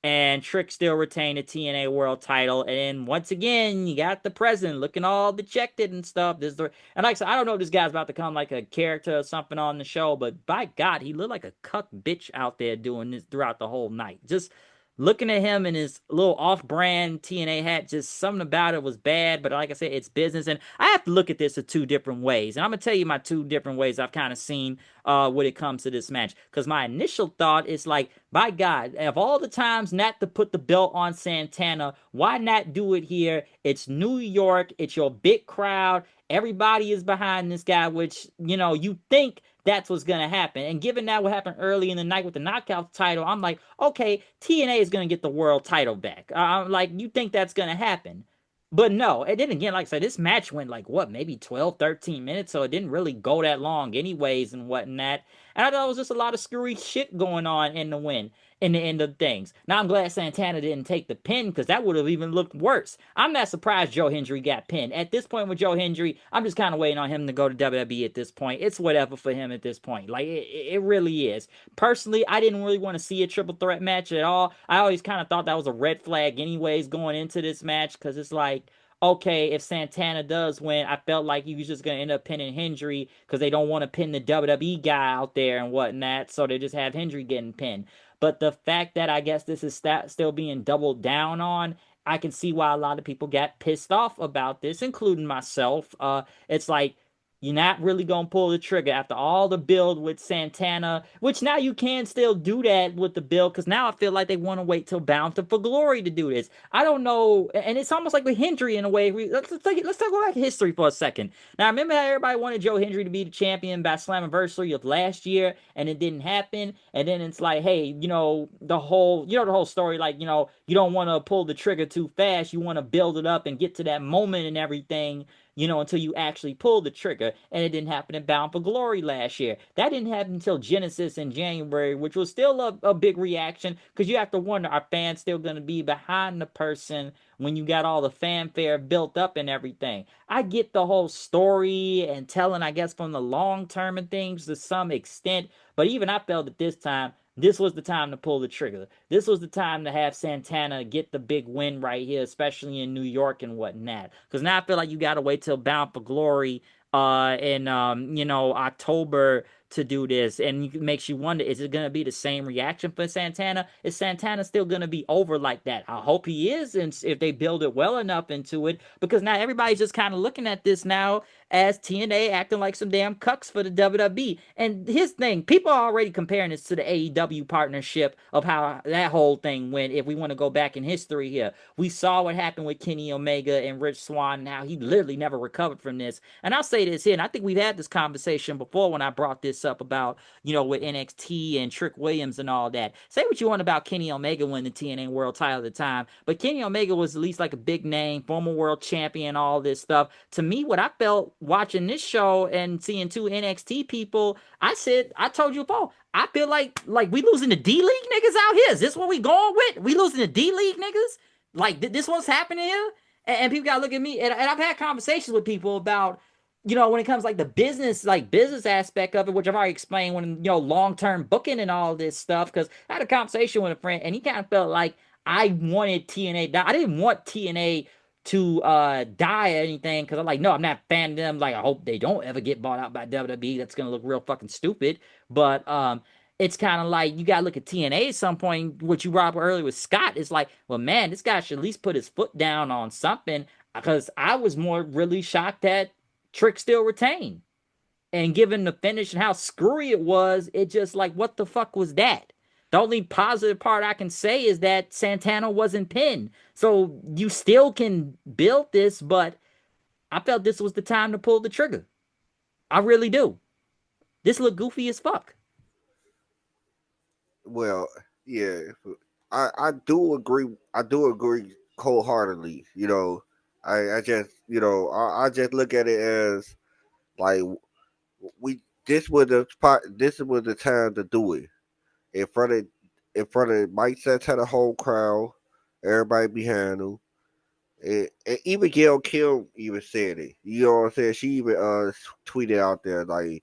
And Trick still retained the TNA World Title. And once again, you got the president looking all dejected and stuff. And like I said, I don't know if this guy's about to come like a character or something on the show, but by God, he looked like a cuck bitch out there doing this throughout the whole night. Just looking at him in his little off-brand TNA hat, just something about it was bad. But like I said, it's business. And I have to look at this in two different ways. And I'm going to tell you my two different ways I've kind of seen when it comes to this match. Because my initial thought is like, by God, of all the times not to put the belt on Santana, why not do it here? It's New York. It's your big crowd. Everybody is behind this guy, which, you think that's what's going to happen. And given that what happened early in the night with the knockout title, I'm like, okay, TNA is going to get the world title back. Like, you think that's going to happen. But no, and then again, like I said, this match went like, maybe 12, 13 minutes, so it didn't really go that long anyways and whatnot. And I thought it was just a lot of screwy shit going on in the end of things. Now, I'm glad Santana didn't take the pin, because that would have even looked worse. I'm not surprised Joe Hendry got pinned. At this point with Joe Hendry, I'm just kind of waiting on him to go to WWE at this point. It's whatever for him at this point. Like, it really is. Personally, I didn't really want to see a triple threat match at all. I always kind of thought that was a red flag anyways going into this match, because it's like, okay, if Santana does win, I felt like he was just going to end up pinning Hendry because they don't want to pin the WWE guy out there and whatnot, so they just have Hendry getting pinned. But the fact that I guess this is still being doubled down on, I can see why a lot of people got pissed off about this, including myself. It's like, you're not really going to pull the trigger after all the build with Santana, which now you can still do that with the build, because now I feel like they want to wait till Bound for Glory to do this. I don't know, and it's almost like with Hendry in a way. Let's talk about history for a second. Now, remember how everybody wanted Joe Hendry to be the champion by Slammiversary of last year, and it didn't happen, and then it's like, hey, the whole story, like, you don't want to pull the trigger too fast, you want to build it up and get to that moment and everything, until you actually pull the trigger. And it didn't happen in Bound for Glory last year. That didn't happen until Genesis in January, which was still a big reaction, because you have to wonder, are fans still going to be behind the person when you got all the fanfare built up and everything? I get the whole story and telling, I guess, from the long term and things to some extent, but even I felt at this time, this was the time to pull the trigger. This was the time to have Santana get the big win right here, especially in New York and whatnot. Because now I feel like you got to wait till Bound for Glory in October to do this, and it makes you wonder, is it going to be the same reaction for Santana? Is Santana still going to be over like that? I hope he is, and if they build it well enough into it, because now everybody's just kind of looking at this now as TNA acting like some damn cucks for the WWE. And his thing, people are already comparing this to the AEW partnership of how that whole thing went. If we want to go back in history here, we saw what happened with Kenny Omega and Rich Swann. Now he literally never recovered from this. And I'll say this here, and I think we've had this conversation before when I brought this up about, with NXT and Trick Williams and all that. Say what you want about Kenny Omega winning the TNA World title at the time, but Kenny Omega was at least like a big name, former world champion, all this stuff. To me, what I felt watching this show and seeing two NXT people, I told you before, I feel like we losing the D League niggas out here. Is this what we going with? We losing the D League niggas? Like, this what's happening here? And people gotta look at me, and I've had conversations with people about, when it comes like the business aspect of it, which I've already explained when, long-term booking and all this stuff, because I had a conversation with a friend, and he kind of felt like I wanted TNA. I didn't want TNA to die or anything, because I'm like, no, I'm not a fan of them. Like, I hope they don't ever get bought out by WWE. That's gonna look real fucking stupid. But it's kind of like, you gotta look at TNA at some point. What you brought up earlier with Scott is like, well, man, this guy should at least put his foot down on something, because I was more really shocked that Trick still retained. And given the finish and how screwy it was, it just like, what the fuck was that? The only positive part I can say is that Santana wasn't pinned. So you still can build this, but I felt this was the time to pull the trigger. I really do. This look goofy as fuck. Well, yeah, I do agree. I do agree wholeheartedly. I just I just look at it as like we this was the time to do it in front of Mike Santana whole crowd, everybody behind him. And even Gail Kim even said it. You know what I'm saying? She even tweeted out there like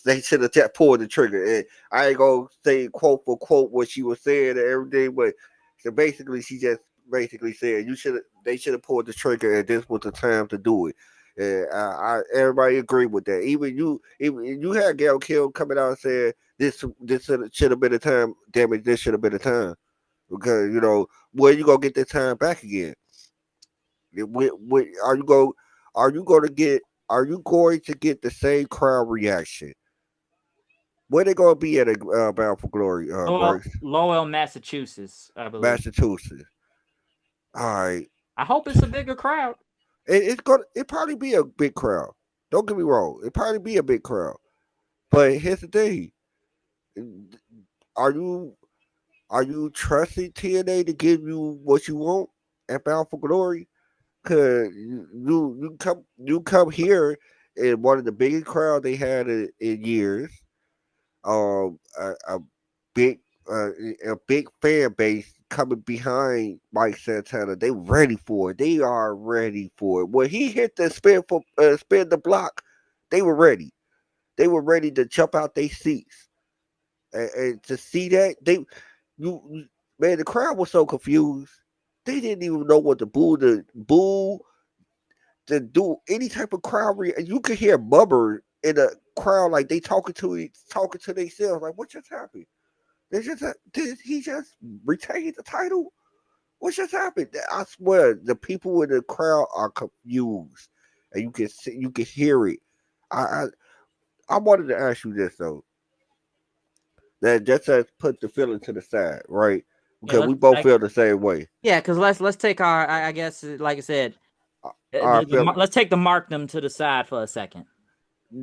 they should have pulled the trigger. And I ain't gonna say quote for quote what she was saying and everything, but so basically she just basically said they should have pulled the trigger and this was the time to do it. And everybody agreed with that. Even you had Gail Kill coming out and saying this should have been the time. Damn it, this should have been the time because where you gonna get the time back again? Are you go? Are you going to get? Are you going to get the same crowd reaction? Where they going to be at a Bound for Glory, Grace? Lowell, Massachusetts, I believe. Massachusetts. All right. I hope it's a bigger crowd. It probably be a big crowd. Don't get me wrong. It probably be a big crowd. But here's the thing: are you trusting TNA to give you what you want at Bound for Glory? Cause you come here in one of the biggest crowd they had in years. A big a big fan base coming behind Mike Santana. They ready for it. They are ready for it. When he hit the spin the block, they were ready. They were ready to jump out their seats and to see that man, the crowd was so confused. They didn't even know what to boo. To do any type of crowd. You could hear Bubber in a crowd like they talking to themselves. Like, what just happened? Did he just retain the title? What just happened? I swear, the people in the crowd are confused, and you can hear it. I I, I wanted to ask you this though. That just says put the feeling to the side, right? Yeah, Because we both feel the same way. Yeah, because let's take our I guess like I said, I feel. let's take the markdom to the side for a second.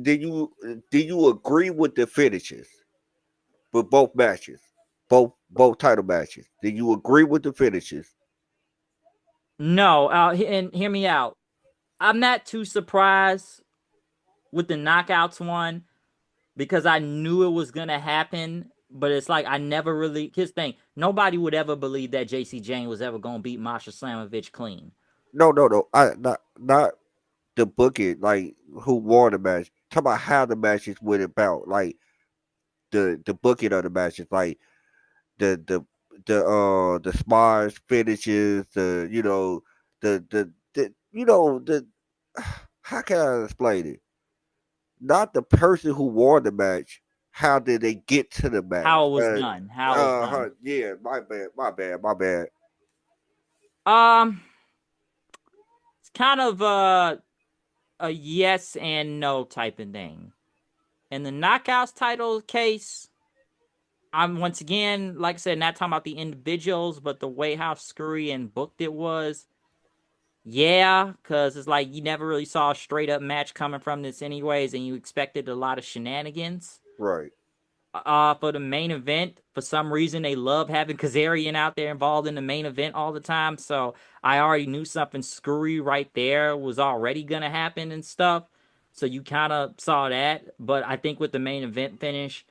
Did you agree with the finishes for both matches, both title matches? Did you agree with the finishes? No, and hear me out. I'm not too surprised with the knockouts one because I knew it was gonna happen. But it's like I never really. His thing. Nobody would ever believe that Jayne was ever gonna beat Masha Slamovich clean. No. I not the booking like who won the match. Talk about how the matches went about, like the booking of the matches, like the the the spars finishes, the how can I explain it? Not the person who won the match. How did they get to the match? How it was done. How it was done. Yeah, my bad. Um, it's kind of a yes and no type of thing. In the knockouts title case, I'm once again, like I said, not talking about the individuals, but the way how screwy and booked it was. Yeah, because it's like you never really saw a straight up match coming from this, anyways, and you expected a lot of shenanigans. Right. For the main event, for some reason, they love having Kazarian out there involved in the main event all the time. So I already knew something screwy right there was already gonna happen and stuff. So you kind of saw that, but I think with the main event finish,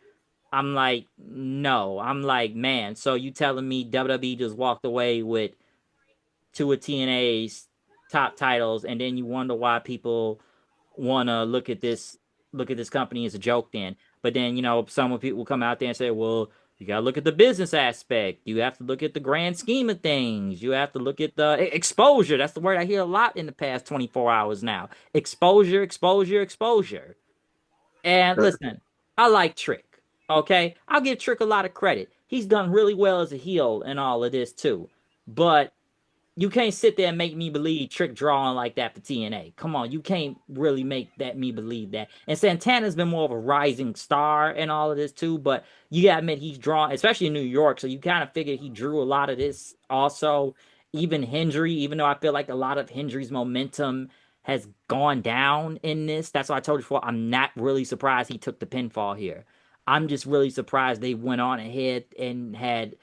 I'm like, no. I'm like, man, so you telling me WWE just walked away with two of TNA's top titles, and then you wonder why people want to look at this company as a joke then. But then, some people come out there and say, well, you got to look at the business aspect. You have to look at the grand scheme of things. You have to look at the exposure. That's the word I hear a lot in the past 24 hours now. Exposure, exposure, exposure. And listen, I like Trick. Okay, I'll give Trick a lot of credit. He's done really well as a heel and all of this too. But you can't sit there and make me believe Trick drawing like that for TNA. Come on, you can't really make me believe that. And Santana's been more of a rising star and all of this too, but you gotta admit he's drawn, especially in New York, so you kind of figure he drew a lot of this also. Even Hendry, even though I feel like a lot of Hendry's momentum has gone down in this. That's why I told you before. I'm not really surprised he took the pinfall here. I'm just really surprised they went on ahead and had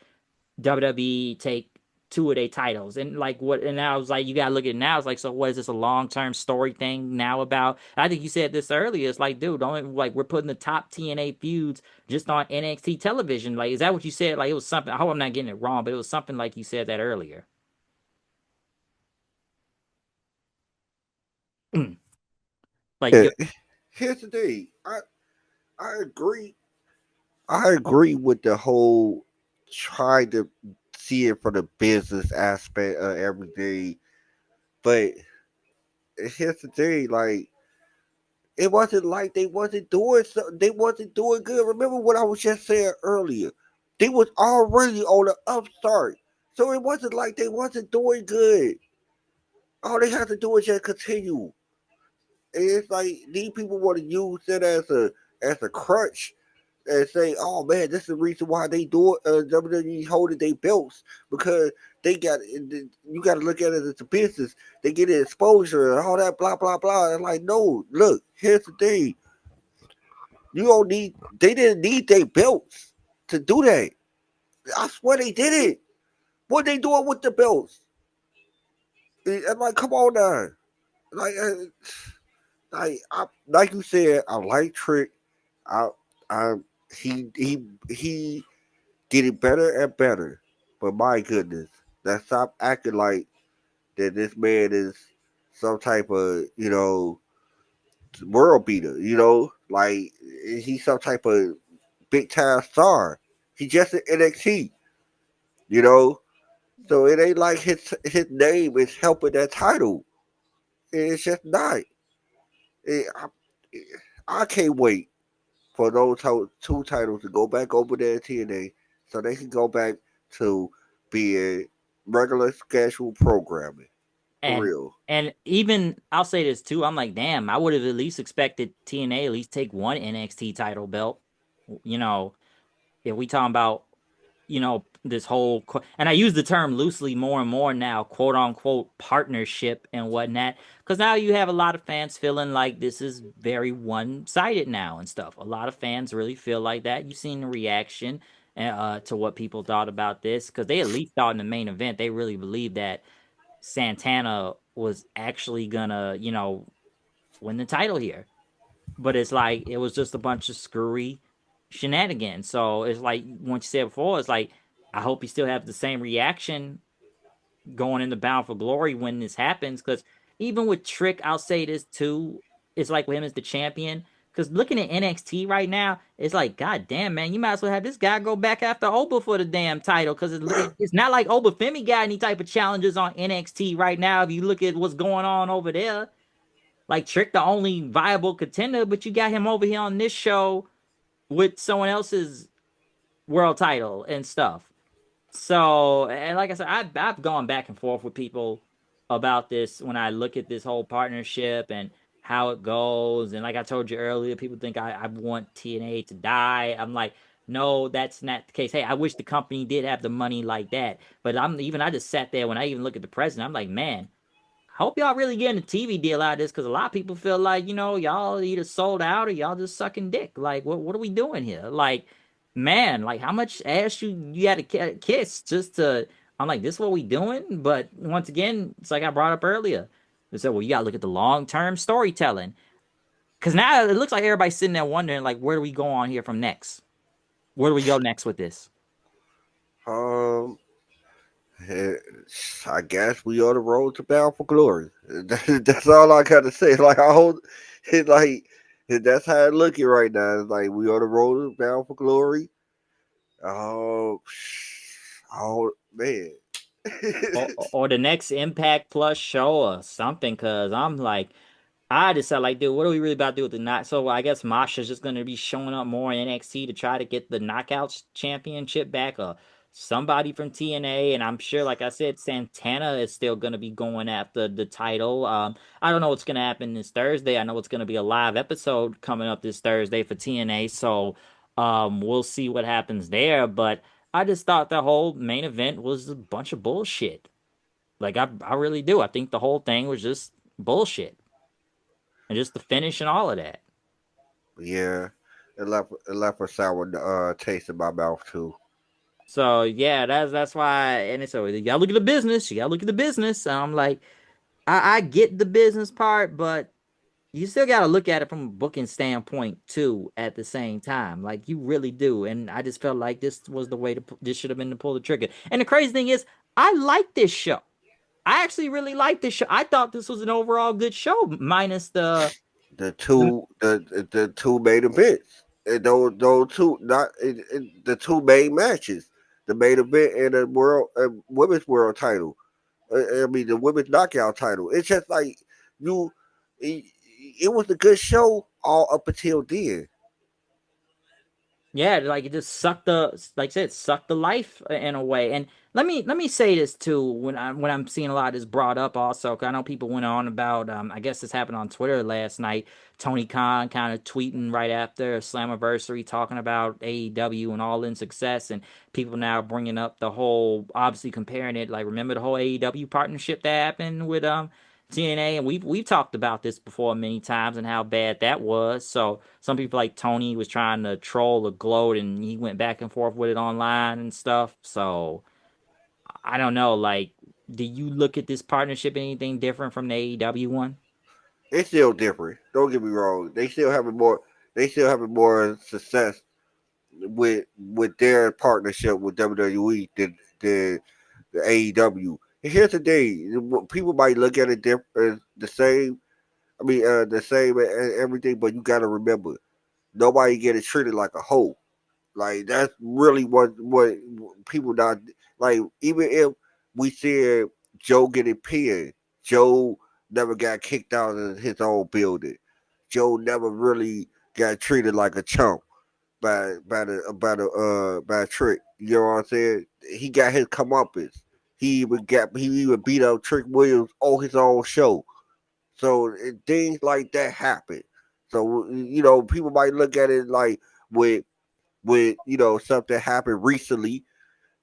WWE take two of their titles. And like what and I was like, you gotta look at it now. It's like, so what is this a long-term story thing now about? I think you said this earlier. It's like, dude, don't like we're putting the top TNA feuds just on NXT television. Like, is that what you said? Like it was something. I hope I'm not getting it wrong, but it was something like you said that earlier. Like Yeah, yo, here's the thing. I agree. I agree with the whole trying to see it from the business aspect of everything. But here's the thing, like it wasn't like they wasn't doing good. Remember what I was just saying earlier. They was already on the upstart. So it wasn't like they wasn't doing good. All they had to do is just continue. And it's like these people want to use it as a crutch and say, "Oh man, this is the reason why they do it." WWE holding their belts because they got. You got to look at it as a business. They get exposure and all that, blah blah blah. And like, no, look, here's the thing. You don't need. They didn't need their belts to do that. I swear they didn't. What they doing with the belts? And like, come on now. Like, like you said, I like Trick. I, I, he getting better and better. But my goodness, let's stop acting like that. This man is some type of world beater. Like he's some type of big time star. He just in NXT. You know, so it ain't like his name is helping that title. It's just not. It, I can't wait for those two titles to go back over there at TNA so they can go back to being regular scheduled programming. For and real. and even I'll say this too. I'm like, damn, I would have at least expected TNA at least take one NXT title belt. You know, if we talking about this whole and I use the term loosely more and more now, quote unquote partnership and whatnot, because now you have a lot of fans feeling like this is very one-sided now and stuff. A lot of fans really feel like that. You've seen the reaction to what people thought about this, because they at least thought in the main event they really believed that Santana was actually gonna win the title here, but it's like it was just a bunch of screwy shenanigans. So it's like once you said before, it's like I hope you still have the same reaction going into Bound for Glory when this happens. Because even with Trick, I'll say this too. It's like with him as the champion. Because looking at NXT right now, it's like, God damn, man, you might as well have this guy go back after Oba for the damn title. Because it's not like Oba Femi got any type of challenges on NXT right now. If you look at what's going on over there, like Trick, the only viable contender, but you got him over here on this show with someone else's world title and stuff. So, and like I said, I've gone back and forth with people about this when I look at this whole partnership and how it goes. And like I told you earlier, people think I want TNA to die. I'm like, no, that's not the case. Hey, I wish the company did have the money like that. But I just sat there when I even look at the president, I'm like, man, I hope y'all really getting a TV deal out of this, because a lot of people feel like, y'all either sold out or y'all just sucking dick. Like, what are we doing here? Like, man, like how much ass you had to kiss just to? I'm like, this is what we doing? But once again, it's like I brought up earlier. They said, well, you gotta look at the long term storytelling, because now it looks like everybody's sitting there wondering, like, where do we go on here from next? Where do we go next with this? Um, eh, I guess we on the road to Bound for Glory. That's all I gotta say. Like I hold it like that's how it's looking right now. It's like we on the road to Bound for Glory. Oh, oh man. Or the next Impact Plus show or something, because I'm like, I just said, like, dude, what are we really about to do with the knot? So I guess Masha's just going to be showing up more in NXT to try to get the Knockouts Championship back, or somebody from TNA. And I'm sure, like I said, Santana is still going to be going after the title. I don't know what's going to happen this Thursday. I know it's going to be a live episode coming up this Thursday for TNA. So we'll see what happens there. But I just thought the whole main event was a bunch of bullshit. Like, I really do. I think the whole thing was just bullshit. and just the finish and all of that. Yeah, it left a sour taste in my mouth too. So yeah, that's why. And it's so you gotta look at the business. You gotta look at the business. And I'm like, I get the business part, but you still got to look at it from a booking standpoint too at the same time, like you really do. And I just felt like this was the way to this should have been to pull the trigger. And the crazy thing is, I like this show. I actually really like this show. I thought this was an overall good show, minus The two main events. And those two not the two main matches, the main event and the world women's world title. I mean the women's knockout title. It's just like you. It, it was a good show all up until then. yeah, like it just sucked the like I said, sucked the life in a way. And let me say this too when I'm seeing a lot of this brought up also, 'cause I know people went on about I guess this happened on Twitter last night. Tony Khan kind of tweeting right after Slammiversary talking about AEW and All In Success, and people now bringing up the whole obviously comparing it, like remember the whole AEW partnership that happened with TNA, and we've talked about this before many times and how bad that was. So some people like Tony was trying to troll or gloat, and he went back and forth with it online and stuff. So I don't know. Like, do you look at this partnership anything different from the AEW one? It's still different. Don't get me wrong. They still having more. They still having more success with their partnership with WWE than the AEW. And here's the thing: people might look at it the same. I mean, the same and everything, but you got to remember, nobody getting treated like a hoe. Like that's really what people not like. Even if we see Joe getting pinned, Joe never got kicked out of his own building. Joe never really got treated like a chump by a trick. You know what I'm saying? He got his comeuppance. He even beat up Trick Williams on his own show. So things like that happen. So people might look at it like with something happened recently,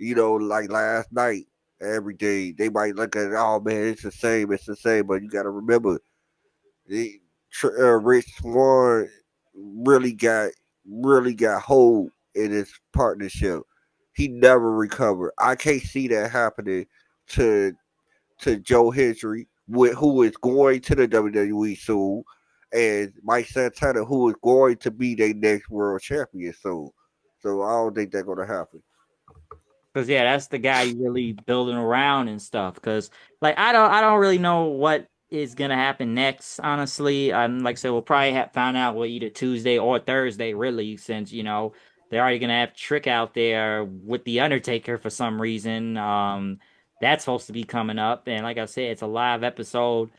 like last night, everything. They might look at it, oh man, it's the same. But you got to remember, the, Rich Swan really got hold in his partnership. He never recovered. I can't see that happening to Joe Hendry, who is going to the WWE soon, and Mike Santana, who is going to be their next world champion soon. So I don't think that's gonna happen. Cause yeah, that's the guy you really building around and stuff. Cause like I don't really know what is gonna happen next. Honestly, like I said, we'll probably have found out what either Tuesday or Thursday, really, since they're already gonna have Trick out there with the Undertaker for some reason. That's supposed to be coming up, and like I said, it's a live episode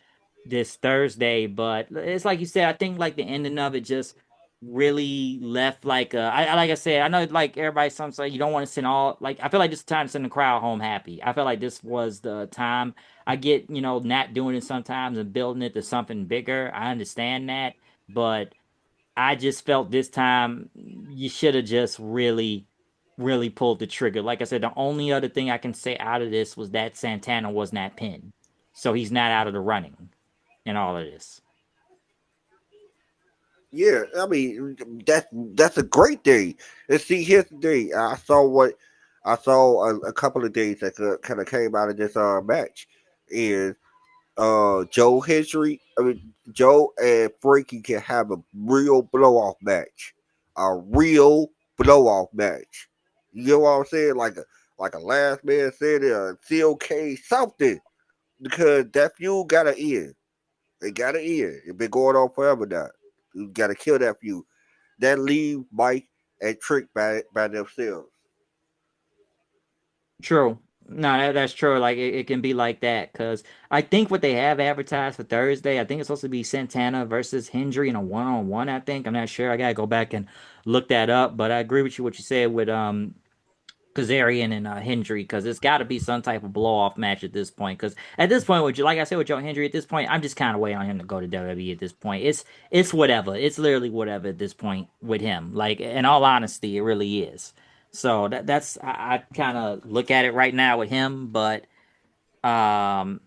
this Thursday. But it's like you said, I think like the ending of it just really left like like I said, I know like everybody some say you don't want to send all like I feel like this is the time to send the crowd home happy. I feel like this was the time. I get, not doing it sometimes and building it to something bigger. I understand that, but I just felt this time you should have just really, really pulled the trigger. Like I said, the only other thing I can say out of this was that Santana was not pinned. So he's not out of the running in all of this. Yeah, I mean that's a great thing. And see, here's the thing: I saw a couple of things that kind of came out of this match, is Joe Hendry. I mean, Joe and Frankie can have a real blow off match, a real blow off match. You know what I'm saying? Like a last man said, COK something, because that feud got to end. It got to end. It's been going on forever now. You got to kill that feud. That leave Mike and Trick by themselves. True. No, that's true. Like it can be like that because I think what they have advertised for Thursday, I think it's supposed to be Santana versus Hendry in a one-on-one. I think I'm not sure. I gotta go back and look that up. But I agree with you what you said with Kazarian and Hendry because it's got to be some type of blow off match at this point. Because at this point, with you, like I said with Joe Hendry, at this point, I'm just kind of waiting on him to go to WWE. At this point, it's whatever. It's literally whatever at this point with him. Like in all honesty, it really is. So that's I kind of look at it right now with him, but um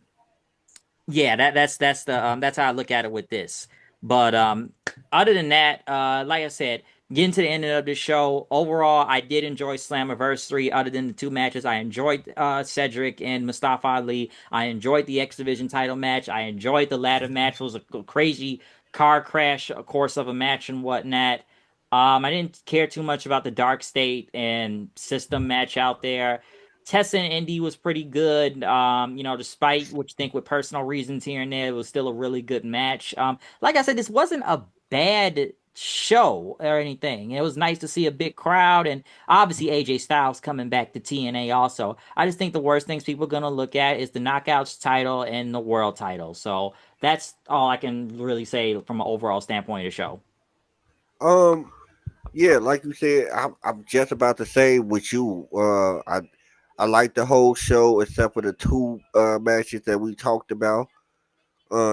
yeah, that's how I look at it with this. But other than that, like I said, getting to the end of the show, overall, I did enjoy Slammiversary. Other than the two matches, I enjoyed Cedric and Mustafa Ali. I enjoyed the X Division title match. I enjoyed the ladder match. It was a crazy car crash, of course, of a match and whatnot. I didn't care too much about the Dark State and System match out there. Tessa and Indi was pretty good. Despite what you think with personal reasons here and there, it was still a really good match. Like I said, this wasn't a bad show or anything. It was nice to see a big crowd, and obviously AJ Styles coming back to TNA also. I just think the worst things people are gonna look at is the Knockouts title and the World title. So that's all I can really say from an overall standpoint of the show. Um, yeah, like you said, I'm just about to say with you. I like the whole show except for the two matches that we talked about.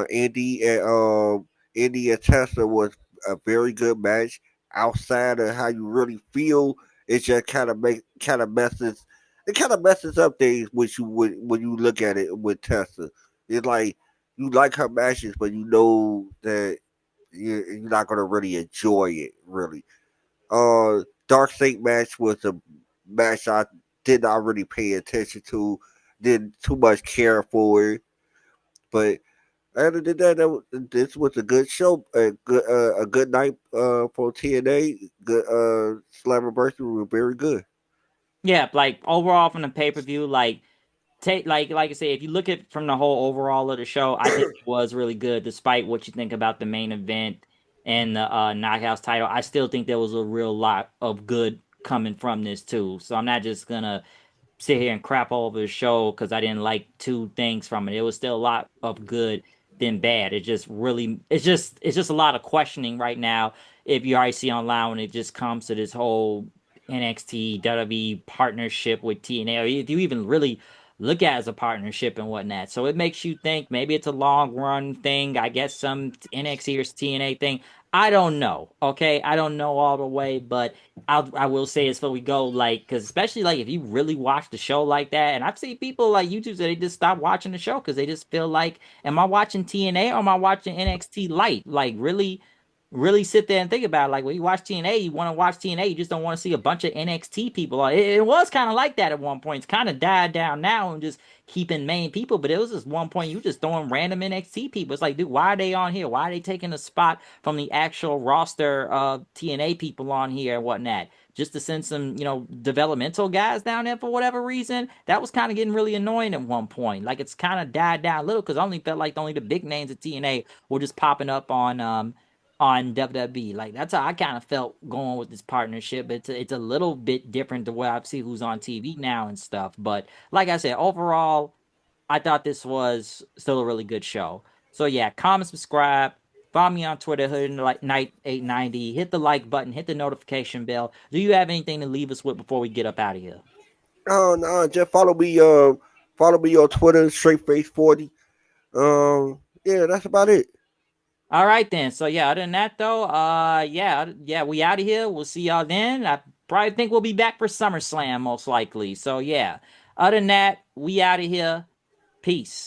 Indy and Indy and Tessa was a very good match. Outside of how you really feel, it just kind of messes up things with you when you look at it with Tessa. It's like you like her matches, but you know that you're not gonna really enjoy it really. Dark State match was a match I did not really pay attention to, didn't too much care for it, but other than that, this was a good show, a good night for TNA. Good Slammiversary was very good. Yeah, like overall from the pay-per-view, like take like I say, if you look at from the whole overall of the show, I think it was really good, despite what you think about the main event and the Knockouts title. I still think there was a real lot of good coming from this too. So I'm not just gonna sit here and crap all over the show because I didn't like two things from it. It was still a lot of good than bad. It's just a lot of questioning right now. If you already see online when it just comes to this whole NXT WWE partnership with TNA, or if you even really look at it as a partnership and whatnot. So it makes you think maybe it's a long run thing. I guess some NXT or TNA thing. I don't know. Okay, I don't know all the way, but I will say as for we go, like, because especially like if you really watch the show like that, and I've seen people like YouTube that they just stop watching the show because they just feel like, am I watching TNA or am I watching NXT Light? Like, really, really sit there and think about it. Like when you watch TNA, you want to watch TNA, you just don't want to see a bunch of NXT people. It was kind of like that at one point. It's kind of died down now and just keeping main people, but it was just one point you just throwing random NXT people. It's like, dude, why are they on here? Why are they taking a spot from the actual roster of TNA people on here and whatnot? Just to send some, developmental guys down there for whatever reason. That was kind of getting really annoying at one point. Like it's kind of died down a little because I only felt like only the big names of TNA were just popping up on WWE. Like that's how I kind of felt going with this partnership. It's a little bit different the way I see who's on TV now and stuff. But like I said, overall, I thought this was still a really good show. So yeah, comment, subscribe, follow me on Twitter, Hood like Night 890. Hit the like button, hit the notification bell. Do you have anything to leave us with before we get up out of here? Oh no, just follow me on Twitter, Straight Face 40. Yeah, that's about it. All right then. So yeah, other than that though, yeah, we out of here. We'll see y'all then. I probably think we'll be back for SummerSlam most likely. So yeah. Other than that, we out of here. Peace.